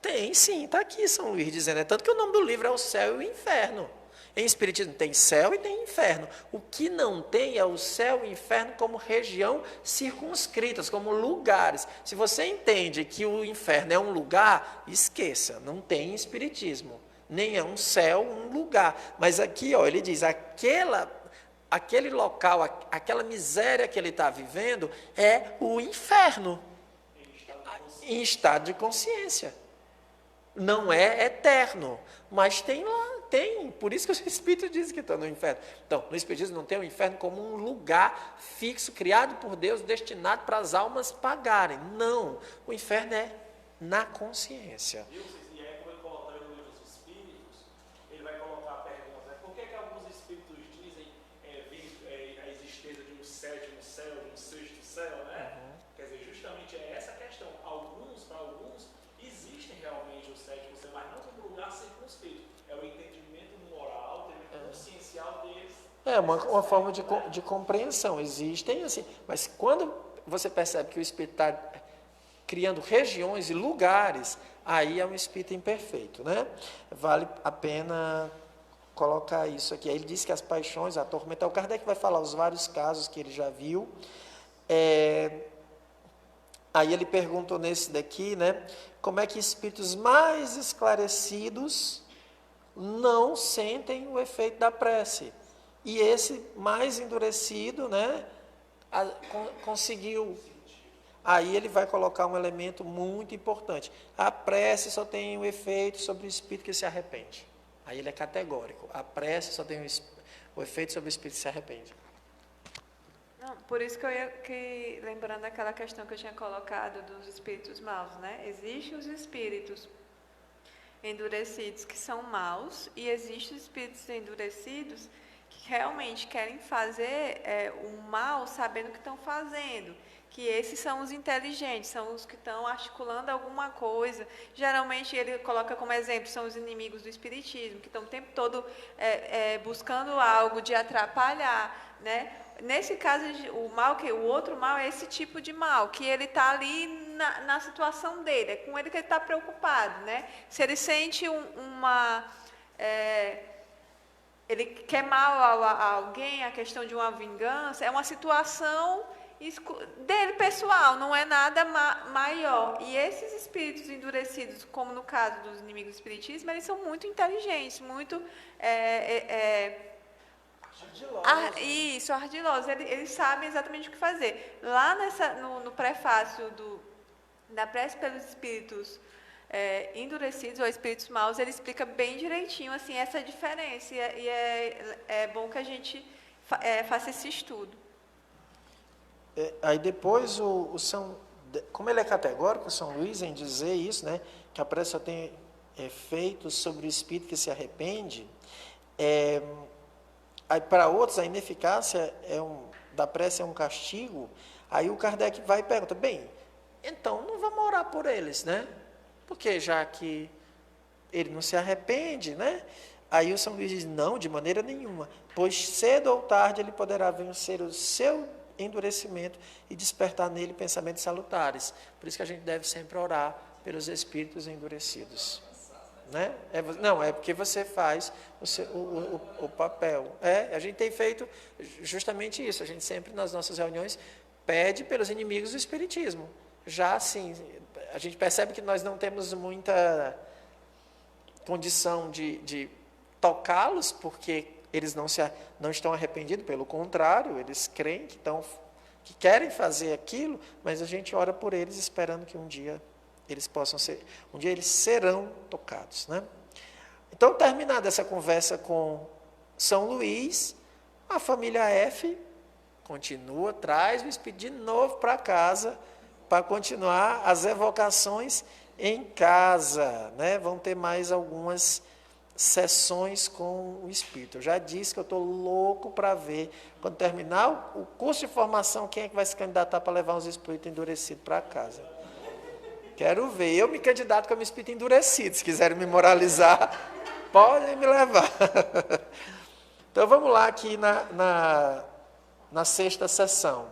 Tem sim, está aqui São Luís dizendo, tanto que o nome do livro é O Céu e o Inferno. Em Espiritismo tem céu e tem inferno. O que não tem é o céu e o inferno como região circunscritas, como lugares. Se você entende que o inferno é um lugar, esqueça, não tem Espiritismo. Nem é um céu, um lugar. Mas aqui, ele diz, aquele local, aquela miséria que ele está vivendo é o inferno. Em estado de consciência. Não é eterno, mas tem lá. Tem, por isso que o Espírito diz que está no inferno. Então, no Espiritismo não tem o inferno como um lugar fixo, criado por Deus, destinado para as almas pagarem. Não, o inferno é na consciência. E aí, como ele coloca no livro dos Espíritos, ele vai colocar a pergunta, por que alguns Espíritos dizem a existência de um sétimo céu, de um sexto céu, né? Quer dizer, justamente é essa a questão. Para alguns, existem realmente o sétimo céu, mas não como lugar circunscrito. É o entendimento moral, o entendimento consciencial deles. É uma forma de compreensão. Existem assim, mas quando você percebe que o Espírito está criando regiões e lugares, aí é um Espírito imperfeito, né? Vale a pena colocar isso aqui. Aí ele diz que as paixões, a tormenta, o Kardec vai falar os vários casos que ele já viu. Aí ele perguntou nesse daqui, né? Como é que espíritos mais esclarecidos não sentem o efeito da prece. E esse mais endurecido, né, conseguiu. Aí ele vai colocar um elemento muito importante. A prece só tem um efeito sobre o espírito que se arrepende. Aí ele é categórico. A prece só tem o efeito sobre o espírito que se arrepende. Não, por isso que lembrando aquela questão que eu tinha colocado dos espíritos maus, né? Existem os espíritos endurecidos que são maus e existem os espíritos endurecidos que realmente querem fazer o mal sabendo o que estão fazendo, que esses são os inteligentes, são os que estão articulando alguma coisa. Geralmente ele coloca como exemplo, são os inimigos do espiritismo, que estão o tempo todo buscando algo de atrapalhar, né? Nesse caso, o outro mal é esse tipo de mal, que ele está ali na situação dele, é com ele que ele está preocupado, né? Se ele sente ele quer mal a alguém, a questão de uma vingança, é uma situação dele pessoal, não é nada maior. E esses espíritos endurecidos, como no caso dos inimigos do espiritismo, eles são muito inteligentes, muito ardilosos. Eles sabem exatamente o que fazer. Lá no prefácio da prece pelos espíritos endurecidos ou espíritos maus, ele explica bem direitinho assim, essa diferença. E é bom que a gente faça esse estudo. Aí depois como ele é categórico, o São Luís, em dizer isso, né, que a prece só tem efeitos sobre o espírito que se arrepende, aí para outros a ineficácia da prece é um castigo. Aí o Kardec vai e pergunta, bem, então não vamos orar por eles, né? Porque já que ele não se arrepende, né? Aí o São Luís diz, não, de maneira nenhuma, pois cedo ou tarde ele poderá vencer o seu endurecimento e despertar nele pensamentos salutares. Por isso que a gente deve sempre orar pelos espíritos endurecidos. Né? Não, é porque você faz o papel. A gente tem feito justamente isso. A gente sempre, nas nossas reuniões, pede pelos inimigos do espiritismo. Já assim, a gente percebe que nós não temos muita condição de tocá-los, porque eles não estão arrependidos, pelo contrário, eles creem que querem fazer aquilo, mas a gente ora por eles esperando que um dia eles serão tocados, né? Então, terminada essa conversa com São Luís, a família F continua, traz o espírito de novo para casa, para continuar as evocações em casa, né? Vão ter mais algumas sessões com o espírito. Eu já disse que eu estou louco para ver, quando terminar o curso de formação, quem é que vai se candidatar para levar os espíritos endurecidos para casa. Quero ver. Eu me candidato como espírito endurecido. Se quiserem me moralizar, podem me levar. Então, vamos lá aqui na sexta sessão.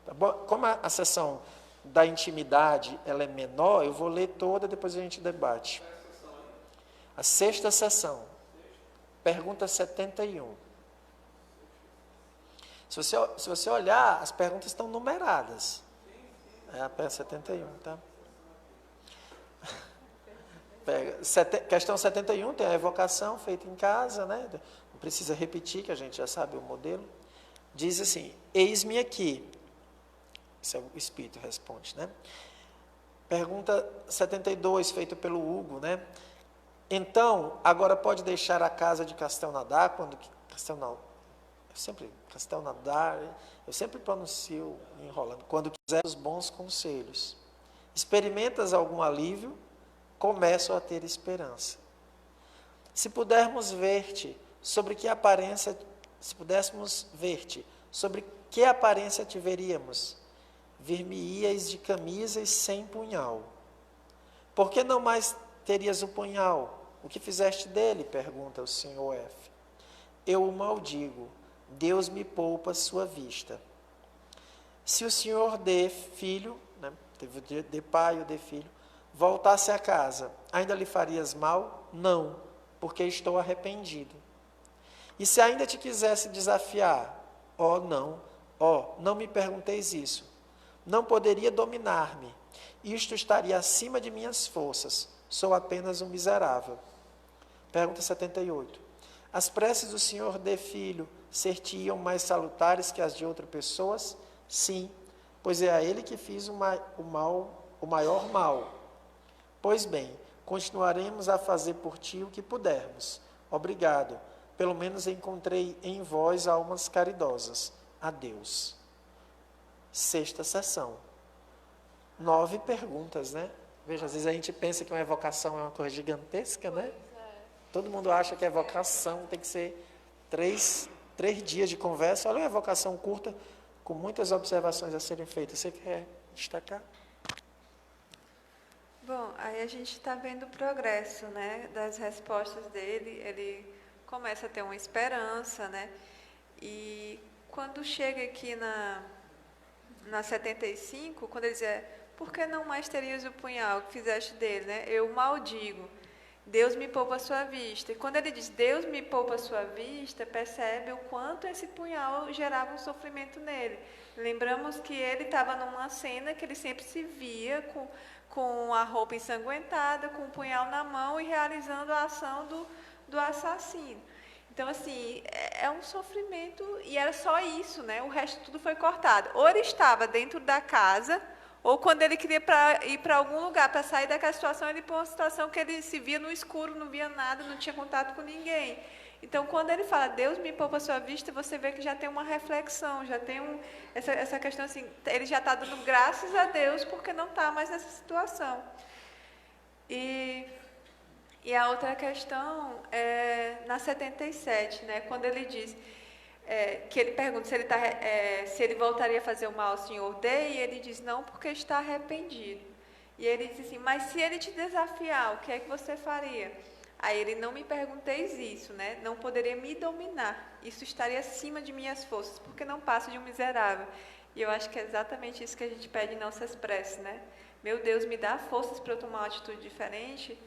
Tá bom? Como a sessão da intimidade ela é menor, eu vou ler toda, depois a gente debate. A sexta sessão, pergunta 71. Se você olhar, as perguntas estão numeradas. É a pergunta 71, tá? Questão 71, tem a evocação feita em casa, né? Não precisa repetir, que a gente já sabe o modelo. Diz assim, eis-me aqui. Esse é o Espírito responde, né? Pergunta 72, feita pelo Hugo, né? Então, agora pode deixar a casa de Castelnadar, eu sempre pronuncio enrolando, quando quiser os bons conselhos. Experimentas algum alívio, começo a ter esperança. Se pudéssemos ver-te, sobre que aparência te veríamos? Vir-me-ias de camisa e sem punhal. Por que não mais terias o punhal? O que fizeste dele? Pergunta o senhor F. Eu o maldigo. Deus me poupa sua vista. Se o senhor de filho, né, de pai ou de filho, voltasse a casa, ainda lhe farias mal? Não, porque estou arrependido. E se ainda te quisesse desafiar? Não me pergunteis isso. Não poderia dominar-me. Isto estaria acima de minhas forças. Sou apenas um miserável. Pergunta 78. As preces do senhor de filho ser-te-iam mais salutares que as de outras pessoas? Sim, pois é a ele que fiz o maior mal. Pois bem, continuaremos a fazer por ti o que pudermos. Obrigado. Pelo menos encontrei em vós almas caridosas. Adeus. Sexta sessão. 9 perguntas, né? Veja, às vezes a gente pensa que uma evocação é uma coisa gigantesca, né? Todo mundo acha que a evocação tem que ser 3 dias de conversa. Olha uma evocação curta, com muitas observações a serem feitas. Você quer destacar? Bom, aí a gente está vendo o progresso, né, das respostas dele. Ele começa a ter uma esperança, né? E quando chega aqui na 75, quando ele diz, por que não mais terias o punhal que fizeste dele, né? Eu maldigo, Deus me poupa a sua vista. E quando ele diz, Deus me poupa a sua vista, percebe o quanto esse punhal gerava um sofrimento nele. Lembramos que ele estava numa cena que ele sempre se via com a roupa ensanguentada, com o punhal na mão e realizando a ação do assassino. Então, assim, é um sofrimento, e era só isso, né? O resto tudo foi cortado. Ou ele estava dentro da casa, ou quando ele queria ir para algum lugar, para sair daquela situação, ele para uma situação que ele se via no escuro, não via nada, não tinha contato com ninguém. Então, quando ele fala, Deus me poupa a sua vista, você vê que já tem uma reflexão, já tem essa questão assim, ele já está dando graças a Deus porque não está mais nessa situação. E a outra questão é na 77, né, quando ele diz, que ele pergunta se ele voltaria a fazer o mal ao Senhor dele, e ele diz, não, porque está arrependido. E ele diz assim, mas se ele te desafiar, o que é que você faria? Aí ele, não me pergunteis isso, né? Não poderia me dominar. Isso estaria acima de minhas forças, porque não passo de um miserável. E eu acho que é exatamente isso que a gente pede em nossas preces, né? Meu Deus, me dá forças para eu tomar uma atitude diferente,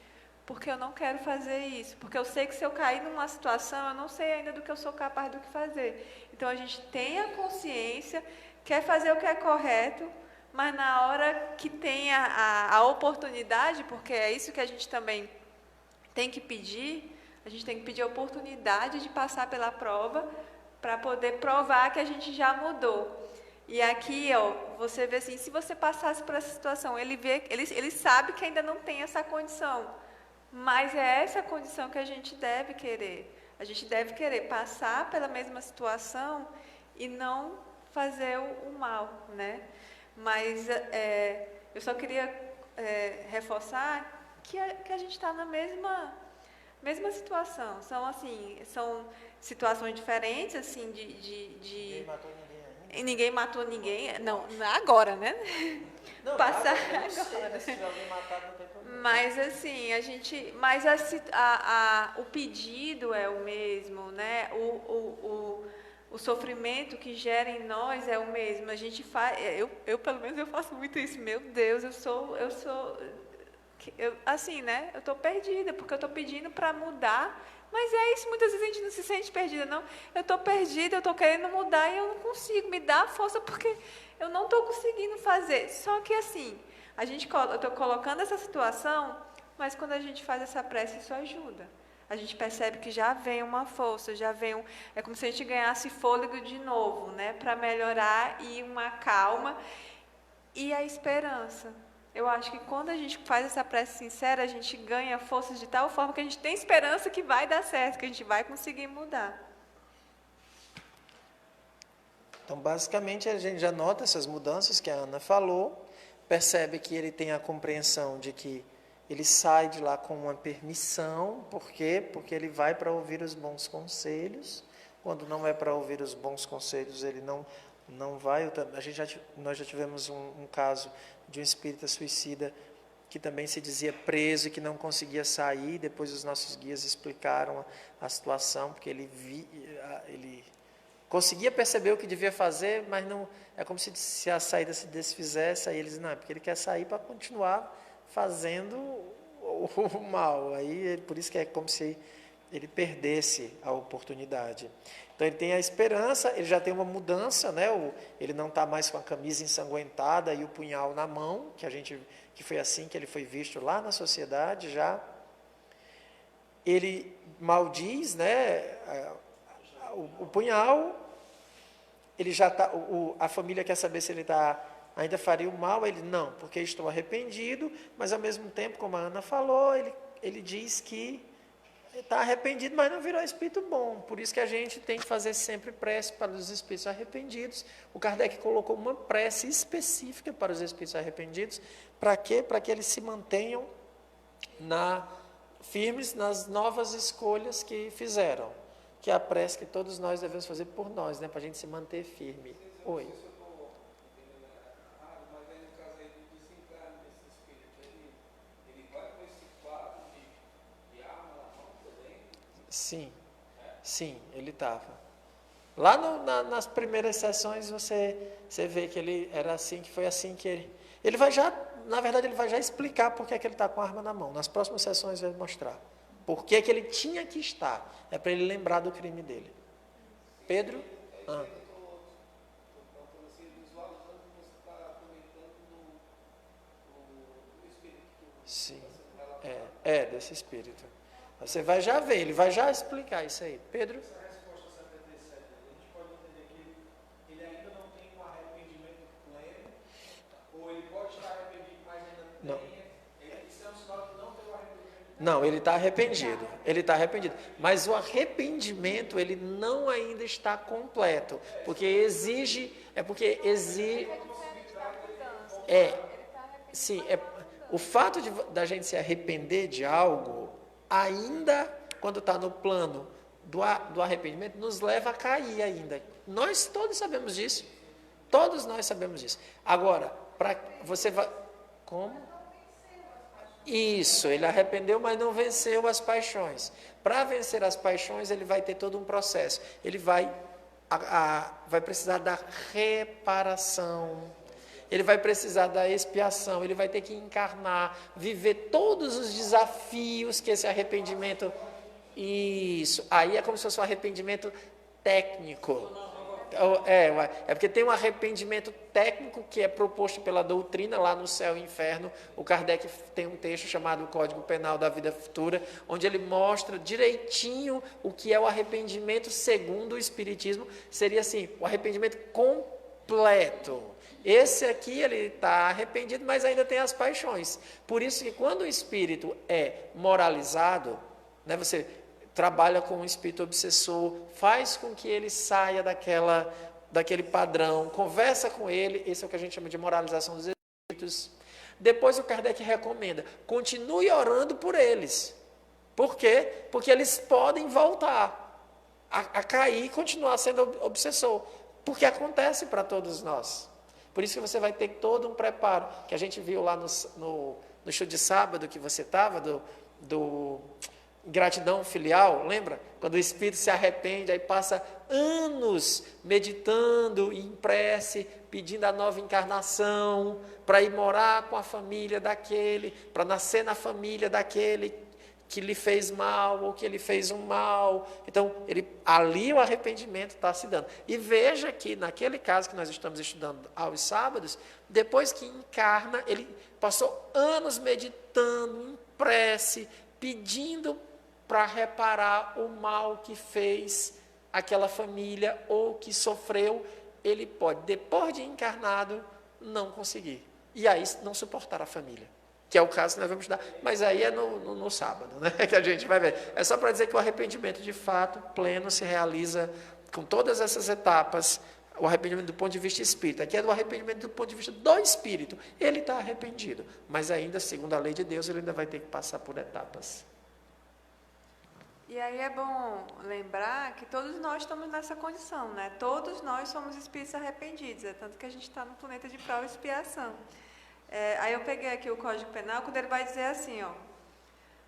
porque eu não quero fazer isso. Porque eu sei que se eu cair numa situação, eu não sei ainda do que eu sou capaz do que fazer. Então a gente tem a consciência, quer fazer o que é correto, mas na hora que tem a oportunidade, porque é isso que a gente também tem que pedir, a gente tem que pedir a oportunidade de passar pela prova para poder provar que a gente já mudou. E aqui, você vê assim, se você passasse por essa situação, ele sabe que ainda não tem essa condição, mas é essa condição que a gente deve querer. A gente deve querer passar pela mesma situação e não fazer o mal, né? Mas eu só queria reforçar que a gente está na mesma situação. São situações diferentes, assim, Ninguém matou ninguém ainda. E ninguém matou ninguém. Não, agora, né? Não, Passar eu não sei, agora. né? Se tiver alguém matado, não tem problema. Mas assim, o pedido é o mesmo, né? O sofrimento que gera em nós é o mesmo. A gente faz, eu pelo menos eu faço muito isso. Meu Deus, assim, né? Eu estou perdida, porque eu estou pedindo para mudar, mas é isso, muitas vezes a gente não se sente perdida, não. Eu estou perdida, eu estou querendo mudar e eu não consigo, me dá força porque eu não estou conseguindo fazer. Só que assim, eu estou colocando essa situação, mas quando a gente faz essa prece, isso ajuda. A gente percebe que já vem uma força, é como se a gente ganhasse fôlego de novo, né? Para melhorar e uma calma e a esperança. Eu acho que quando a gente faz essa prece sincera, a gente ganha forças de tal forma que a gente tem esperança que vai dar certo, que a gente vai conseguir mudar. Então, basicamente, a gente já nota essas mudanças que a Ana falou, percebe que ele tem a compreensão de que ele sai de lá com uma permissão. Por quê? Porque ele vai para ouvir os bons conselhos. Quando não é para ouvir os bons conselhos, ele não vai. Nós já tivemos um caso de um espírita suicida que também se dizia preso e que não conseguia sair. Depois os nossos guias explicaram a situação, porque ele conseguia perceber o que devia fazer, mas não, é como se a saída se desfizesse. Aí eles, não, é porque ele quer sair para continuar fazendo o mal. Aí, por isso que é como se ele perdesse a oportunidade. Então ele tem a esperança, ele já tem uma mudança, né? Ele não está mais com a camisa ensanguentada e o punhal na mão, que foi assim que ele foi visto lá na sociedade já. Ele maldiz, né? O punhal, ele já tá, a família quer saber se ele ainda faria o mal. Ele, não, porque estou arrependido, mas ao mesmo tempo, como a Ana falou, ele diz que está arrependido, mas não virou espírito bom. Por isso que a gente tem que fazer sempre prece para os espíritos arrependidos. O Kardec colocou uma prece específica para os espíritos arrependidos. Para quê? Para que eles se mantenham firmes nas novas escolhas que fizeram. Que é a prece que todos nós devemos fazer por nós, né? Para a gente se manter firme. Oi. Sim, ele estava. Lá nas primeiras sessões você vê que ele era assim, que foi assim que ele vai já, na verdade ele vai já explicar por que é que ele está com a arma na mão. Nas próximas sessões vai mostrar por que é que ele tinha que estar. É para ele lembrar do crime dele. Pedro? Sim, desse espírito. Você vai já ver, ele vai já explicar isso aí. Pedro? Essa resposta 77, a gente pode entender que ele ainda não tem um arrependimento pleno, ou ele pode estar arrependido, mas ainda não tem. Isso é um sinal que não tem o arrependimento. Não, ele está arrependido. Ele está arrependido. Mas o arrependimento, ele não ainda está completo. Porque exige. Sim, o fato da gente se arrepender de algo, ainda quando está no plano do arrependimento, nos leva a cair ainda. Nós todos sabemos disso. Todos nós sabemos disso. Agora, você vai. Como? Isso, ele arrependeu, mas não venceu as paixões. Para vencer as paixões, ele vai ter todo um processo. Ele vai precisar da reparação. Ele vai precisar da expiação. Ele vai ter que encarnar, viver todos os desafios que esse arrependimento... Isso, aí é como se fosse um arrependimento técnico. É porque tem um arrependimento técnico que é proposto pela doutrina lá no Céu e Inferno. O Kardec tem um texto chamado Código Penal da Vida Futura, onde ele mostra direitinho o que é o arrependimento segundo o Espiritismo. Seria assim, o arrependimento completo. Esse aqui, ele está arrependido, mas ainda tem as paixões. Por isso que quando o espírito é moralizado, né, você trabalha com um espírito obsessor, faz com que ele saia daquele padrão, conversa com ele, esse é o que a gente chama de moralização dos espíritos. Depois o Kardec recomenda, continue orando por eles. Por quê? Porque eles podem voltar a cair e continuar sendo obsessor, porque acontece para todos nós. Por isso que você vai ter todo um preparo, que a gente viu lá no show de sábado que você estava, do gratidão filial, lembra? Quando o espírito se arrepende, aí passa anos meditando em prece, pedindo a nova encarnação, para ir morar com a família daquele, para nascer na família daquele que lhe fez mal, ou que ele fez um mal. Então, ali o arrependimento está se dando. E veja que, naquele caso que nós estamos estudando aos sábados, depois que encarna, ele passou anos meditando, em prece, pedindo para reparar o mal que fez aquela família, ou que sofreu. Ele pode, depois de encarnado, não conseguir. E aí, não suportar a família. Que é o caso que nós vamos estudar, mas aí é no sábado, né? Que a gente vai ver. É só para dizer que o arrependimento, de fato, pleno, se realiza com todas essas etapas. O arrependimento do ponto de vista espírita, aqui é do arrependimento do ponto de vista do espírito. Ele está arrependido, mas ainda, segundo a lei de Deus, ele ainda vai ter que passar por etapas. E aí é bom lembrar que todos nós estamos nessa condição, né? Todos nós somos espíritos arrependidos, é tanto que a gente está no planeta de prova e expiação. Aí eu peguei aqui o Código Penal, quando ele vai dizer assim, ó,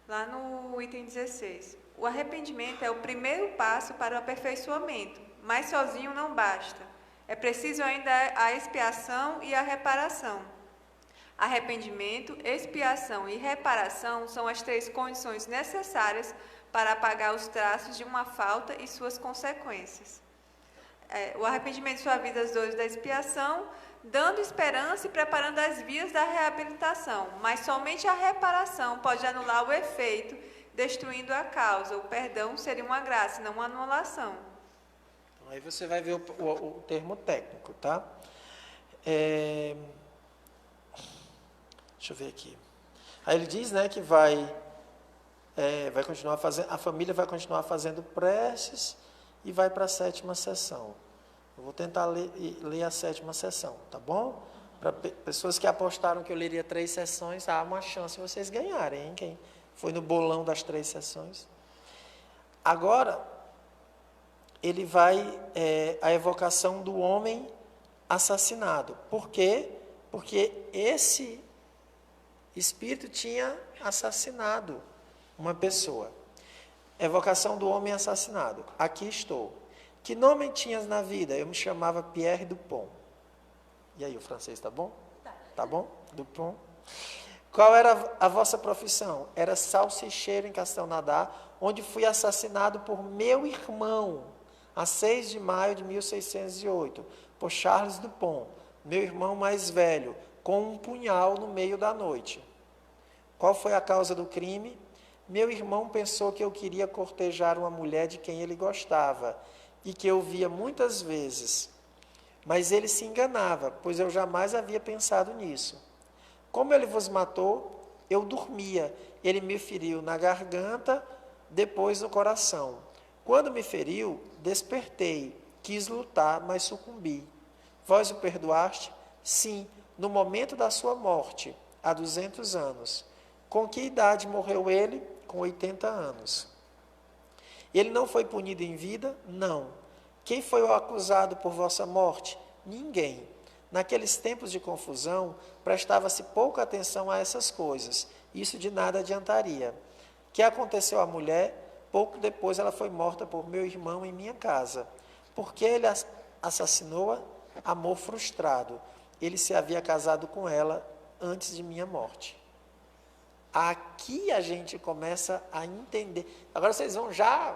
lá no item 16, o arrependimento é o primeiro passo para o aperfeiçoamento, mas sozinho não basta. É preciso ainda a expiação e a reparação. Arrependimento, expiação e reparação são as 3 condições necessárias para apagar os traços de uma falta e suas consequências. O arrependimento suaviza as dores da expiação, dando esperança e preparando as vias da reabilitação, mas somente a reparação pode anular o efeito, destruindo a causa. O perdão seria uma graça, não uma anulação. Aí você vai ver o termo técnico, tá? Deixa eu ver aqui. Aí ele diz, né, que vai continuar fazendo, a família vai continuar fazendo preces e vai para a 7ª sessão. Eu vou tentar ler a 7ª sessão, tá bom? Para pessoas que apostaram que eu leria 3 sessões, há uma chance de vocês ganharem, hein? Quem foi no bolão das 3 sessões. Agora, ele vai, a evocação do homem assassinado. Por quê? Porque esse espírito tinha assassinado uma pessoa. Evocação do homem assassinado. Aqui estou. Que nome tinhas na vida? Eu me chamava Pierre Dupont. E aí, o francês tá bom? Tá bom? Dupont. Qual era a vossa profissão? Era salsicheiro em Castelnaudá, onde fui assassinado por meu irmão, a 6 de maio de 1608, por Charles Dupont, meu irmão mais velho, com um punhal no meio da noite. Qual foi a causa do crime? Meu irmão pensou que eu queria cortejar uma mulher de quem ele gostava e que eu via muitas vezes. Mas ele se enganava, pois eu jamais havia pensado nisso. Como ele vos matou, eu dormia. Ele me feriu na garganta, depois no coração. Quando me feriu, despertei. Quis lutar, mas sucumbi. Vós o perdoaste? Sim, no momento da sua morte, há 200 anos. Com que idade morreu ele? Com 80 anos. Ele não foi punido em vida? Não. Quem foi o acusado por vossa morte? Ninguém. Naqueles tempos de confusão, prestava-se pouca atenção a essas coisas. Isso de nada adiantaria. O que aconteceu à mulher? Pouco depois ela foi morta por meu irmão em minha casa. Por que ele assassinou-a? Amor frustrado. Ele se havia casado com ela antes de minha morte. Aqui a gente começa a entender. Agora vocês vão já.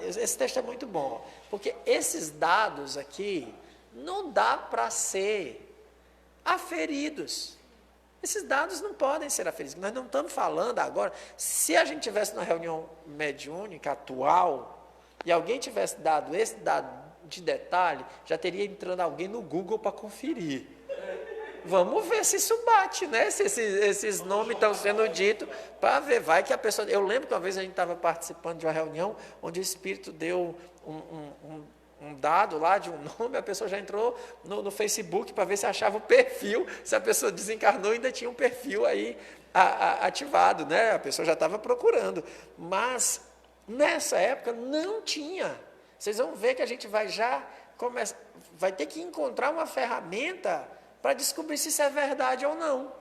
Esse texto é muito bom, porque esses dados aqui não dá para ser aferidos. Esses dados não podem ser aferidos. Nós não estamos falando agora. Se a gente tivesse numa reunião mediúnica atual e alguém tivesse dado esse dado de detalhe, já teria entrando alguém no Google para conferir. Vamos ver se isso bate, né? Se esses nomes estão sendo ditos, para ver. Vai que a pessoa... Eu lembro que uma vez a gente estava participando de uma reunião onde o Espírito deu um dado lá de um nome, a pessoa já entrou no Facebook para ver se achava o perfil, se a pessoa desencarnou ainda tinha um perfil aí ativado, né? A pessoa já estava procurando. Mas, nessa época, não tinha. Vocês vão ver que a gente vai vai ter que encontrar uma ferramenta para descobrir se isso é verdade ou não.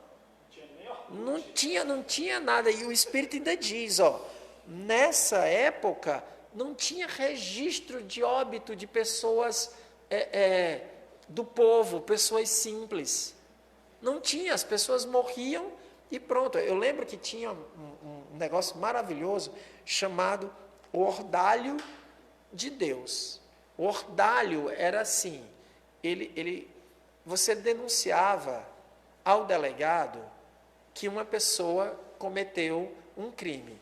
Não tinha nada. E o Espírito ainda diz, nessa época, não tinha registro de óbito de pessoas do povo, pessoas simples. Não tinha, as pessoas morriam e pronto. Eu lembro que tinha um negócio maravilhoso chamado ordalho de Deus. O ordalho era assim, você denunciava ao delegado que uma pessoa cometeu um crime.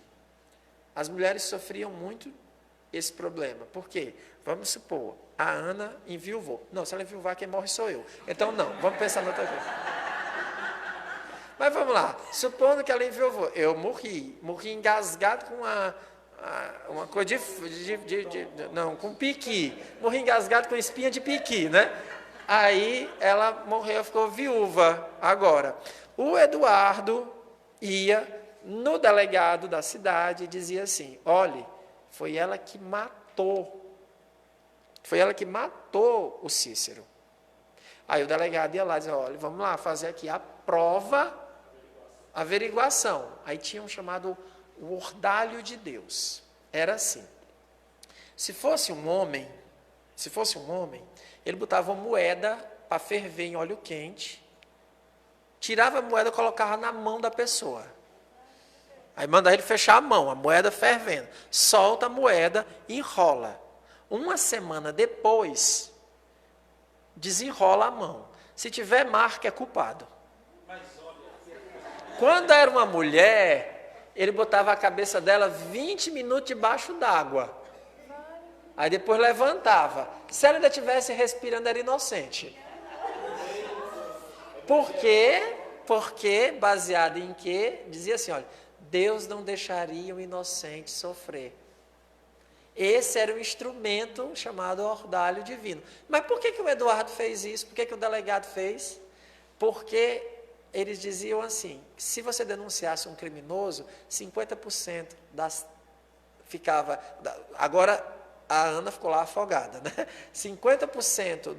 As mulheres sofriam muito esse problema. Por quê? Vamos supor, a Ana enviuvou. Não, se ela enviuvar, quem morre sou eu. Então, não, vamos pensar noutra coisa. Mas vamos lá, supondo que ela enviuvou. Eu morri engasgado com uma coisa não, com piqui. Morri engasgado com espinha de piqui, né? Aí ela morreu, ficou viúva. Agora, o Eduardo ia no delegado da cidade e dizia assim, olhe, foi ela que matou o Cícero. Aí o delegado ia lá e dizia, olha, vamos lá fazer aqui a prova, a averiguação. Aí tinha um chamado o ordalho de Deus. Era assim. Se fosse um homem, ele botava uma moeda para ferver em óleo quente, tirava a moeda e colocava na mão da pessoa. Aí manda ele fechar a mão, a moeda fervendo. Solta a moeda e enrola. Uma semana depois, desenrola a mão. Se tiver marca, é culpado. Quando era uma mulher, ele botava a cabeça dela 20 minutos debaixo d'água. Aí depois levantava. Se ela ainda estivesse respirando, era inocente. Por quê? Porque, baseado em quê? Dizia assim, olha, Deus não deixaria o inocente sofrer. Esse era o instrumento chamado ordalho divino. Mas por que o Eduardo fez isso? Por que o delegado fez? Porque eles diziam assim, que se você denunciasse um criminoso, 50% ficava... Agora, a Ana ficou lá afogada, né? 50%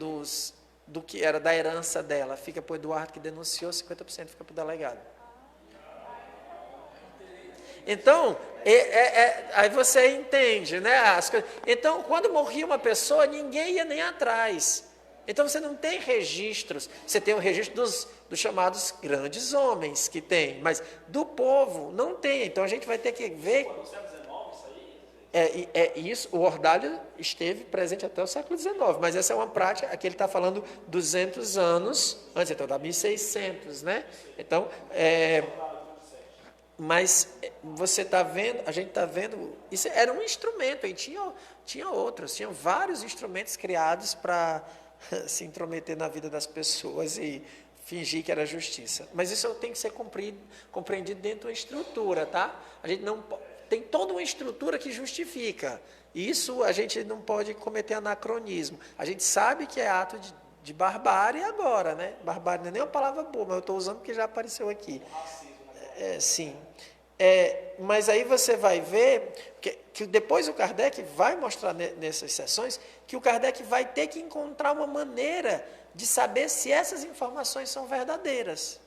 do que era da herança dela fica para o Eduardo que denunciou, 50% fica para o delegado. Então, aí você entende, né? Então, quando morria uma pessoa, ninguém ia nem atrás. Então, você não tem registros. Você tem o registro dos chamados grandes homens, que tem, mas do povo não tem. Então, a gente vai ter que ver... No século XIX, isso aí? Isso, o ordalho esteve presente até o século XIX, mas essa é uma prática, aqui ele está falando 200 anos, antes, então, da 1600, né? Então, mas você está vendo, a gente está vendo, isso era um instrumento, e tinha outros, tinham vários instrumentos criados para se intrometer na vida das pessoas e fingir que era justiça. Mas isso tem que ser compreendido dentro de uma estrutura, tá? A gente não tem toda uma estrutura que justifica. Isso a gente não pode cometer anacronismo. A gente sabe que é ato de barbárie agora, né? Barbárie não é nem uma palavra boa, mas eu estou usando porque já apareceu aqui. Sim. Mas aí você vai ver que depois o Kardec vai mostrar nessas sessões que o Kardec vai ter que encontrar uma maneira de saber se essas informações são verdadeiras.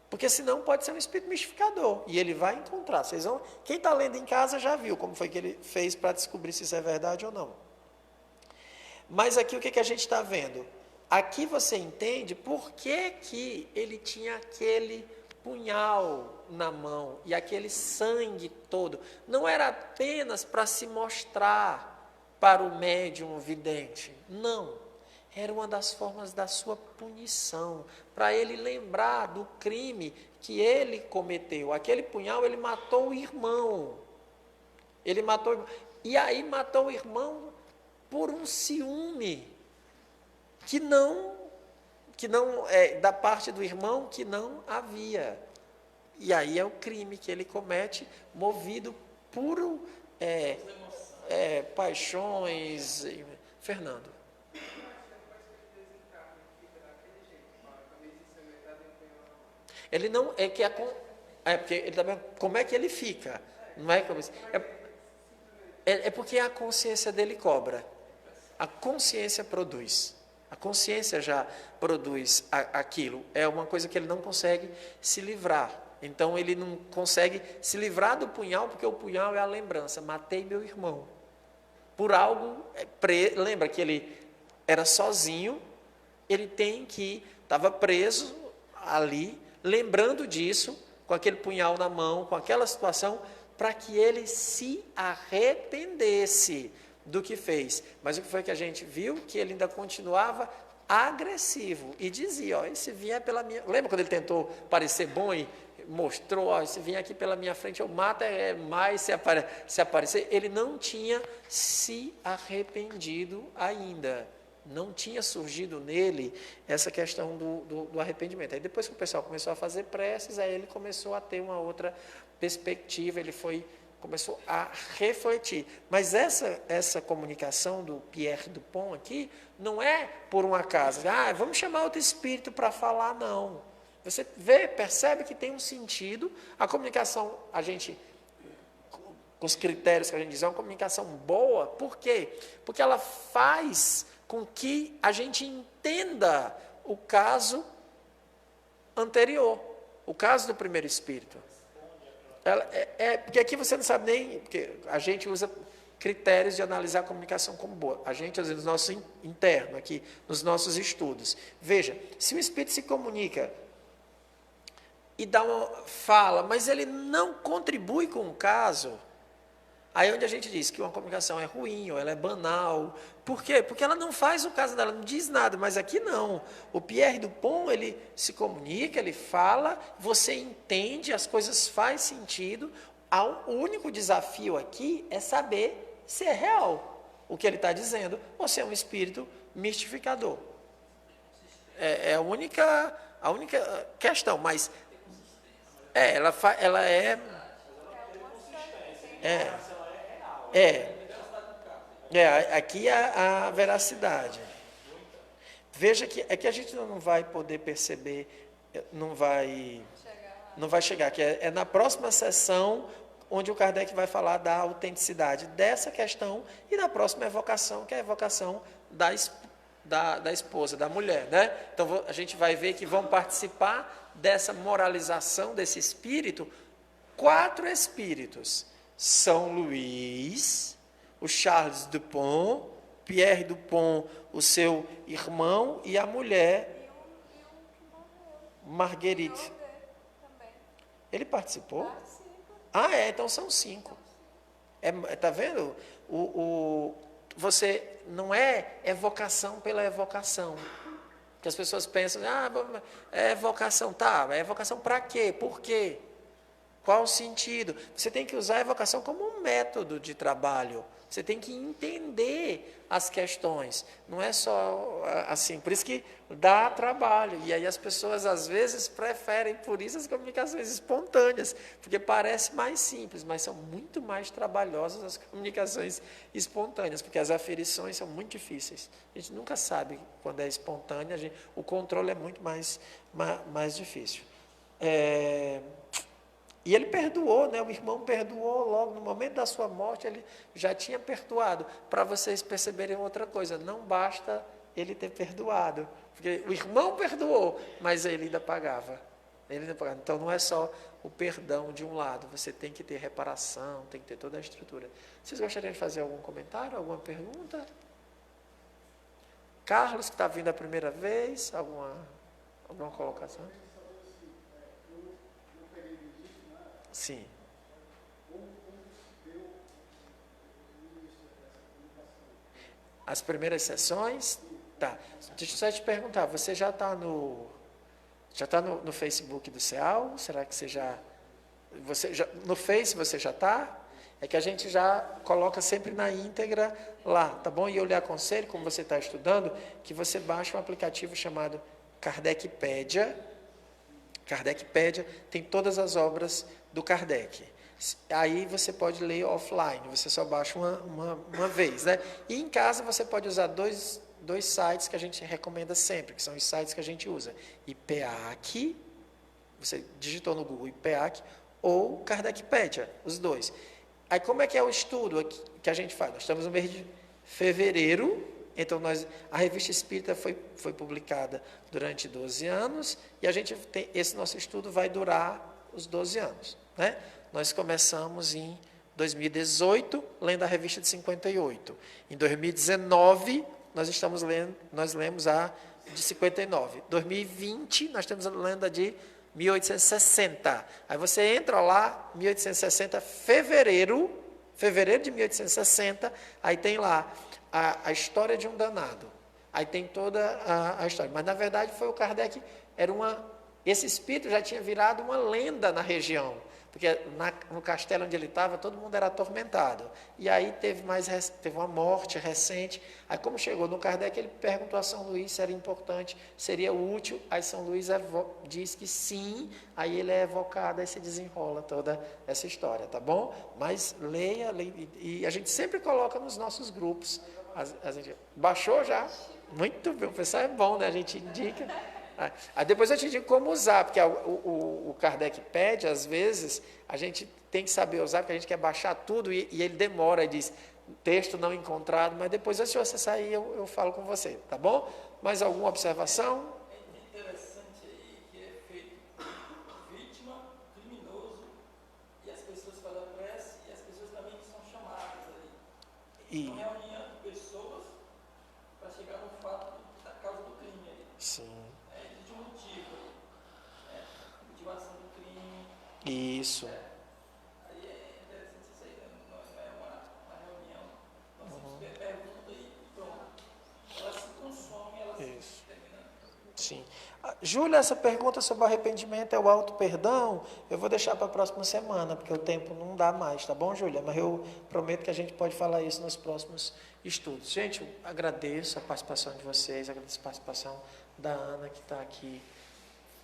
Porque senão pode ser um espírito mistificador. E ele vai encontrar. Quem está lendo em casa já viu como foi que ele fez para descobrir se isso é verdade ou não. Mas aqui o que a gente está vendo? Aqui você entende por que ele tinha aquele punhal na mão e aquele sangue todo. Não era apenas para se mostrar para o médium vidente. Não. Era uma das formas da sua punição, para ele lembrar do crime que ele cometeu. Aquele punhal, ele matou o irmão. Ele matou o irmão. E aí matou o irmão por um ciúme que não da parte do irmão que não havia. E aí é o crime que ele comete, movido por paixões. Fernando. Ele não porque ele também, como é que ele fica? Não é como porque a consciência dele cobra. A consciência produz. A consciência já produz aquilo. É uma coisa que ele não consegue se livrar. Então ele não consegue se livrar do punhal, porque o punhal é a lembrança. Matei meu irmão. Por algo, lembra que ele era sozinho, ele estava preso ali, lembrando disso, com aquele punhal na mão, com aquela situação, para que ele se arrependesse do que fez. Mas o que foi que a gente viu? Que ele ainda continuava agressivo e dizia, esse vier pela minha... Lembra quando ele tentou parecer bom e mostrou, se vier aqui pela minha frente eu mato, mais se aparecer. Ele não tinha se arrependido ainda. Não tinha surgido nele essa questão do arrependimento. Aí depois que o pessoal começou a fazer preces, aí ele começou a ter uma outra perspectiva, começou a refletir. Mas essa comunicação do Pierre Dupont aqui não é por um acaso. Vamos chamar outro espírito para falar, não. Você percebe que tem um sentido. A comunicação, com os critérios que a gente diz, é uma comunicação boa. Por quê? Porque ela faz com que a gente entenda o caso anterior, o caso do primeiro espírito. Porque aqui você não sabe nem, porque a gente usa critérios de analisar a comunicação como boa. A gente, às vezes, no nosso interno, aqui, nos nossos estudos. Veja, se o espírito se comunica e dá uma fala, mas ele não contribui com o caso, aí é onde a gente diz que uma comunicação é ruim, ou ela é banal. Por quê? Porque ela não faz o caso dela, não diz nada, mas aqui não. O Pierre Dupont, ele se comunica, ele fala, você entende, as coisas fazem sentido. O único desafio aqui é saber se é real o que ele está dizendo, ou se é um espírito mistificador. É a única questão, mas ela é... aqui é a veracidade. Veja que é que a gente não vai poder perceber, não vai chegar, que é na próxima sessão onde o Kardec vai falar da autenticidade dessa questão e da próxima evocação, que é a evocação da esposa, da mulher, né? Então a gente vai ver que vão participar dessa moralização desse espírito 4 espíritos: São Luís, o Charles Dupont, Pierre Dupont, o seu irmão, e a mulher Marguerite. Ele participou? Ah, então são 5. Tá vendo? Você não é evocação pela evocação. Que as pessoas pensam, é evocação, tá, é evocação para quê? Por quê? Qual o sentido? Você tem que usar a evocação como um método de trabalho. Você tem que entender as questões. Não é só assim. Por isso que dá trabalho. E aí as pessoas, às vezes, preferem, por isso, as comunicações espontâneas. Porque parece mais simples, mas são muito mais trabalhosas as comunicações espontâneas. Porque as aferições são muito difíceis. A gente nunca sabe quando é espontânea. O controle é muito mais difícil. E ele perdoou, né? O irmão perdoou logo no momento da sua morte, ele já tinha perdoado. Para vocês perceberem outra coisa, não basta ele ter perdoado, porque o irmão perdoou, mas ele ainda pagava. Então não é só o perdão de um lado, você tem que ter reparação, tem que ter toda a estrutura. Vocês gostariam de fazer algum comentário, alguma pergunta? Carlos, que está vindo a primeira vez, alguma colocação? Sim. As primeiras sessões? Tá. Deixa eu só te perguntar, você já está no Facebook do CEAL? Será que no Face você já está? É que a gente já coloca sempre na íntegra lá, tá bom? E eu lhe aconselho, como você está estudando, que você baixe um aplicativo chamado Kardecpédia. Kardecpédia tem todas as obras do Kardec. Aí você pode ler offline, você só baixa uma vez, né? E em casa você pode usar dois sites que a gente recomenda sempre, que são os sites que a gente usa. IPEAC, você digitou no Google IPEAC, ou Kardecpédia, os dois. Aí como é que é o estudo que a gente faz? Nós estamos no mês de fevereiro, então a Revista Espírita foi publicada durante 12 anos, e esse nosso estudo vai durar os 12 anos. Né? Nós começamos em 2018, lendo a revista de 58. Em 2019, nós lemos a de 59. 2020, nós estamos lendo a de 1860. Aí você entra lá, 1860, fevereiro de 1860, aí tem lá a história de um danado. Aí tem toda a história. Mas, na verdade, foi o Kardec, esse espírito já tinha virado uma lenda na região, porque no castelo onde ele estava, todo mundo era atormentado. E aí teve uma morte recente. Aí, como chegou no Kardec, ele perguntou a São Luís se era importante, seria útil. Aí São Luís diz que sim, aí ele é evocado, aí se desenrola toda essa história, tá bom? Mas leia, e a gente sempre coloca nos nossos grupos. A gente baixou já? Muito bem, o pessoal é bom, né? A gente indica. Aí depois eu te digo como usar, porque o Kardec pede, às vezes, a gente tem que saber usar, porque a gente quer baixar tudo e ele demora e diz, texto não encontrado, mas depois, se você sair, eu falo com você, tá bom? Mais alguma observação? É interessante aí que é feito vítima, criminoso, e as pessoas fazem a prece, e as pessoas também são chamadas aí. Então, reunião de pessoas para chegar no fato da causa do crime aí. Sim. Existe um motivo aí, motivação do crime. Isso. Aí é interessante isso aí, não é uma reunião, nós temos pergunta e pronto. Ela se consome, ela se termina. Sim. Júlia, essa pergunta sobre o arrependimento é o auto-perdão? Eu vou deixar para a próxima semana, porque o tempo não dá mais, tá bom, Júlia? Mas eu prometo que a gente pode falar isso nos próximos estudos. Gente, eu agradeço a participação de vocês, agradeço a participação da Ana, que está aqui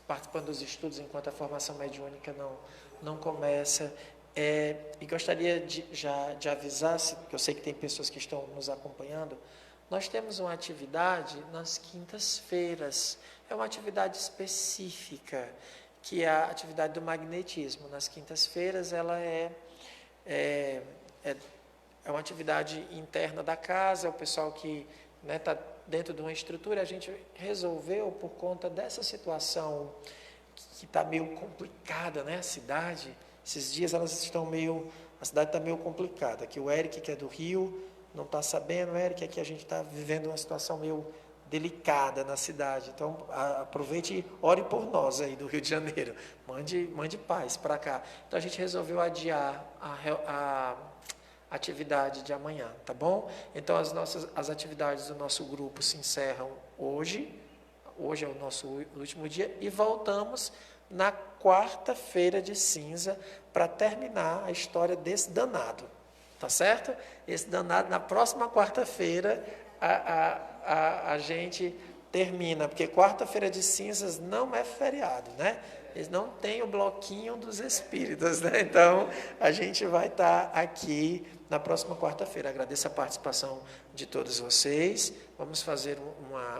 participando dos estudos, enquanto a formação mediúnica não começa. E gostaria de avisar, porque eu sei que tem pessoas que estão nos acompanhando, nós temos uma atividade nas quintas-feiras. É uma atividade específica, que é a atividade do magnetismo. Nas quintas-feiras, ela é uma atividade interna da casa, é o pessoal que está dentro de uma estrutura. A gente resolveu, por conta dessa situação que está meio complicada, né, a cidade, Esses dias elas estão a cidade está meio complicada. Aqui o Eric, que é do Rio, não está sabendo. Eric, aqui a gente está vivendo uma situação meio delicada na cidade. Então, aproveite e ore por nós aí do Rio de Janeiro. Mande paz para cá. Então, a gente resolveu adiar a atividade de amanhã, tá bom? Então, as atividades do nosso grupo se encerram hoje. Hoje é o nosso último dia. E voltamos na quarta-feira de cinza para terminar a história desse danado. Tá certo? Esse danado, na próxima quarta-feira, a gente termina, porque quarta-feira de cinzas não é feriado, né? Eles não têm o bloquinho dos espíritos, né? Então, a gente vai estar aqui na próxima quarta-feira. Agradeço a participação de todos vocês. Vamos fazer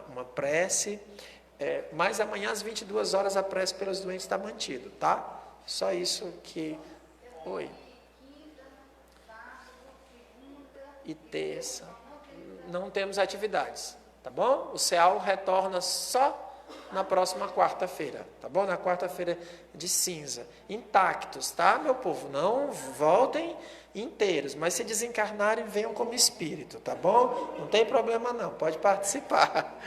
uma prece. Mas amanhã, às 22 horas, a prece pelos doentes está mantido, tá? Só isso que... Oi. E terça. Não temos atividades, tá bom? O CEAL retorna só na próxima quarta-feira, tá bom? Na quarta-feira de cinza. Intactos, tá, meu povo? Não voltem inteiros, mas se desencarnarem, venham como espírito, tá bom? Não tem problema não, pode participar.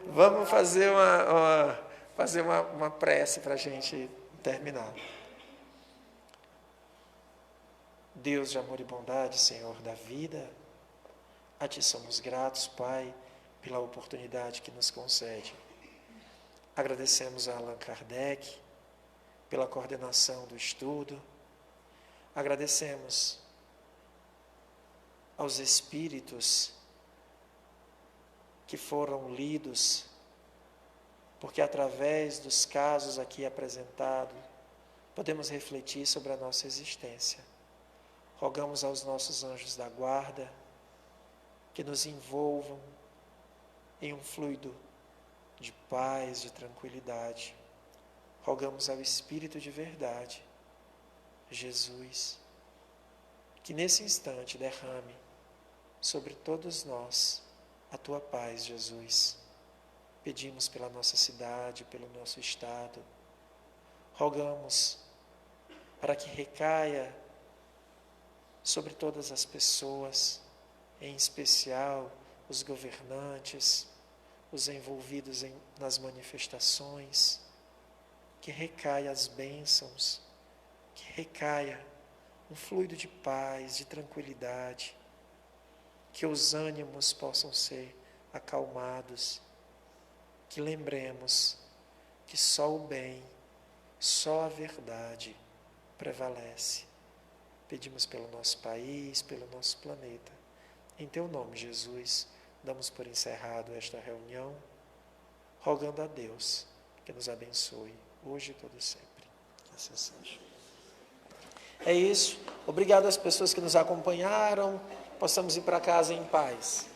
Vamos fazer uma prece para a gente terminar. Deus de amor e bondade, Senhor da vida, a Ti somos gratos, Pai, pela oportunidade que nos concede. Agradecemos a Allan Kardec pela coordenação do estudo. Agradecemos aos espíritos que foram lidos, porque através dos casos aqui apresentados, podemos refletir sobre a nossa existência. Rogamos aos nossos anjos da guarda que nos envolvam em um fluido de paz, de tranquilidade. Rogamos ao Espírito de verdade, Jesus, que nesse instante derrame sobre todos nós a Tua paz, Jesus. Pedimos pela nossa cidade, pelo nosso estado. Rogamos para que recaia sobre todas as pessoas, em especial os governantes, os envolvidos nas manifestações, que recaia as bênçãos, que recaia um fluido de paz, de tranquilidade, que os ânimos possam ser acalmados, que lembremos que só o bem, só a verdade prevalece. Pedimos pelo nosso país, pelo nosso planeta. Em Teu nome, Jesus, damos por encerrado esta reunião, rogando a Deus que nos abençoe, hoje e todo sempre. Que assim seja. É isso. Obrigado às pessoas que nos acompanharam. Possamos ir para casa em paz.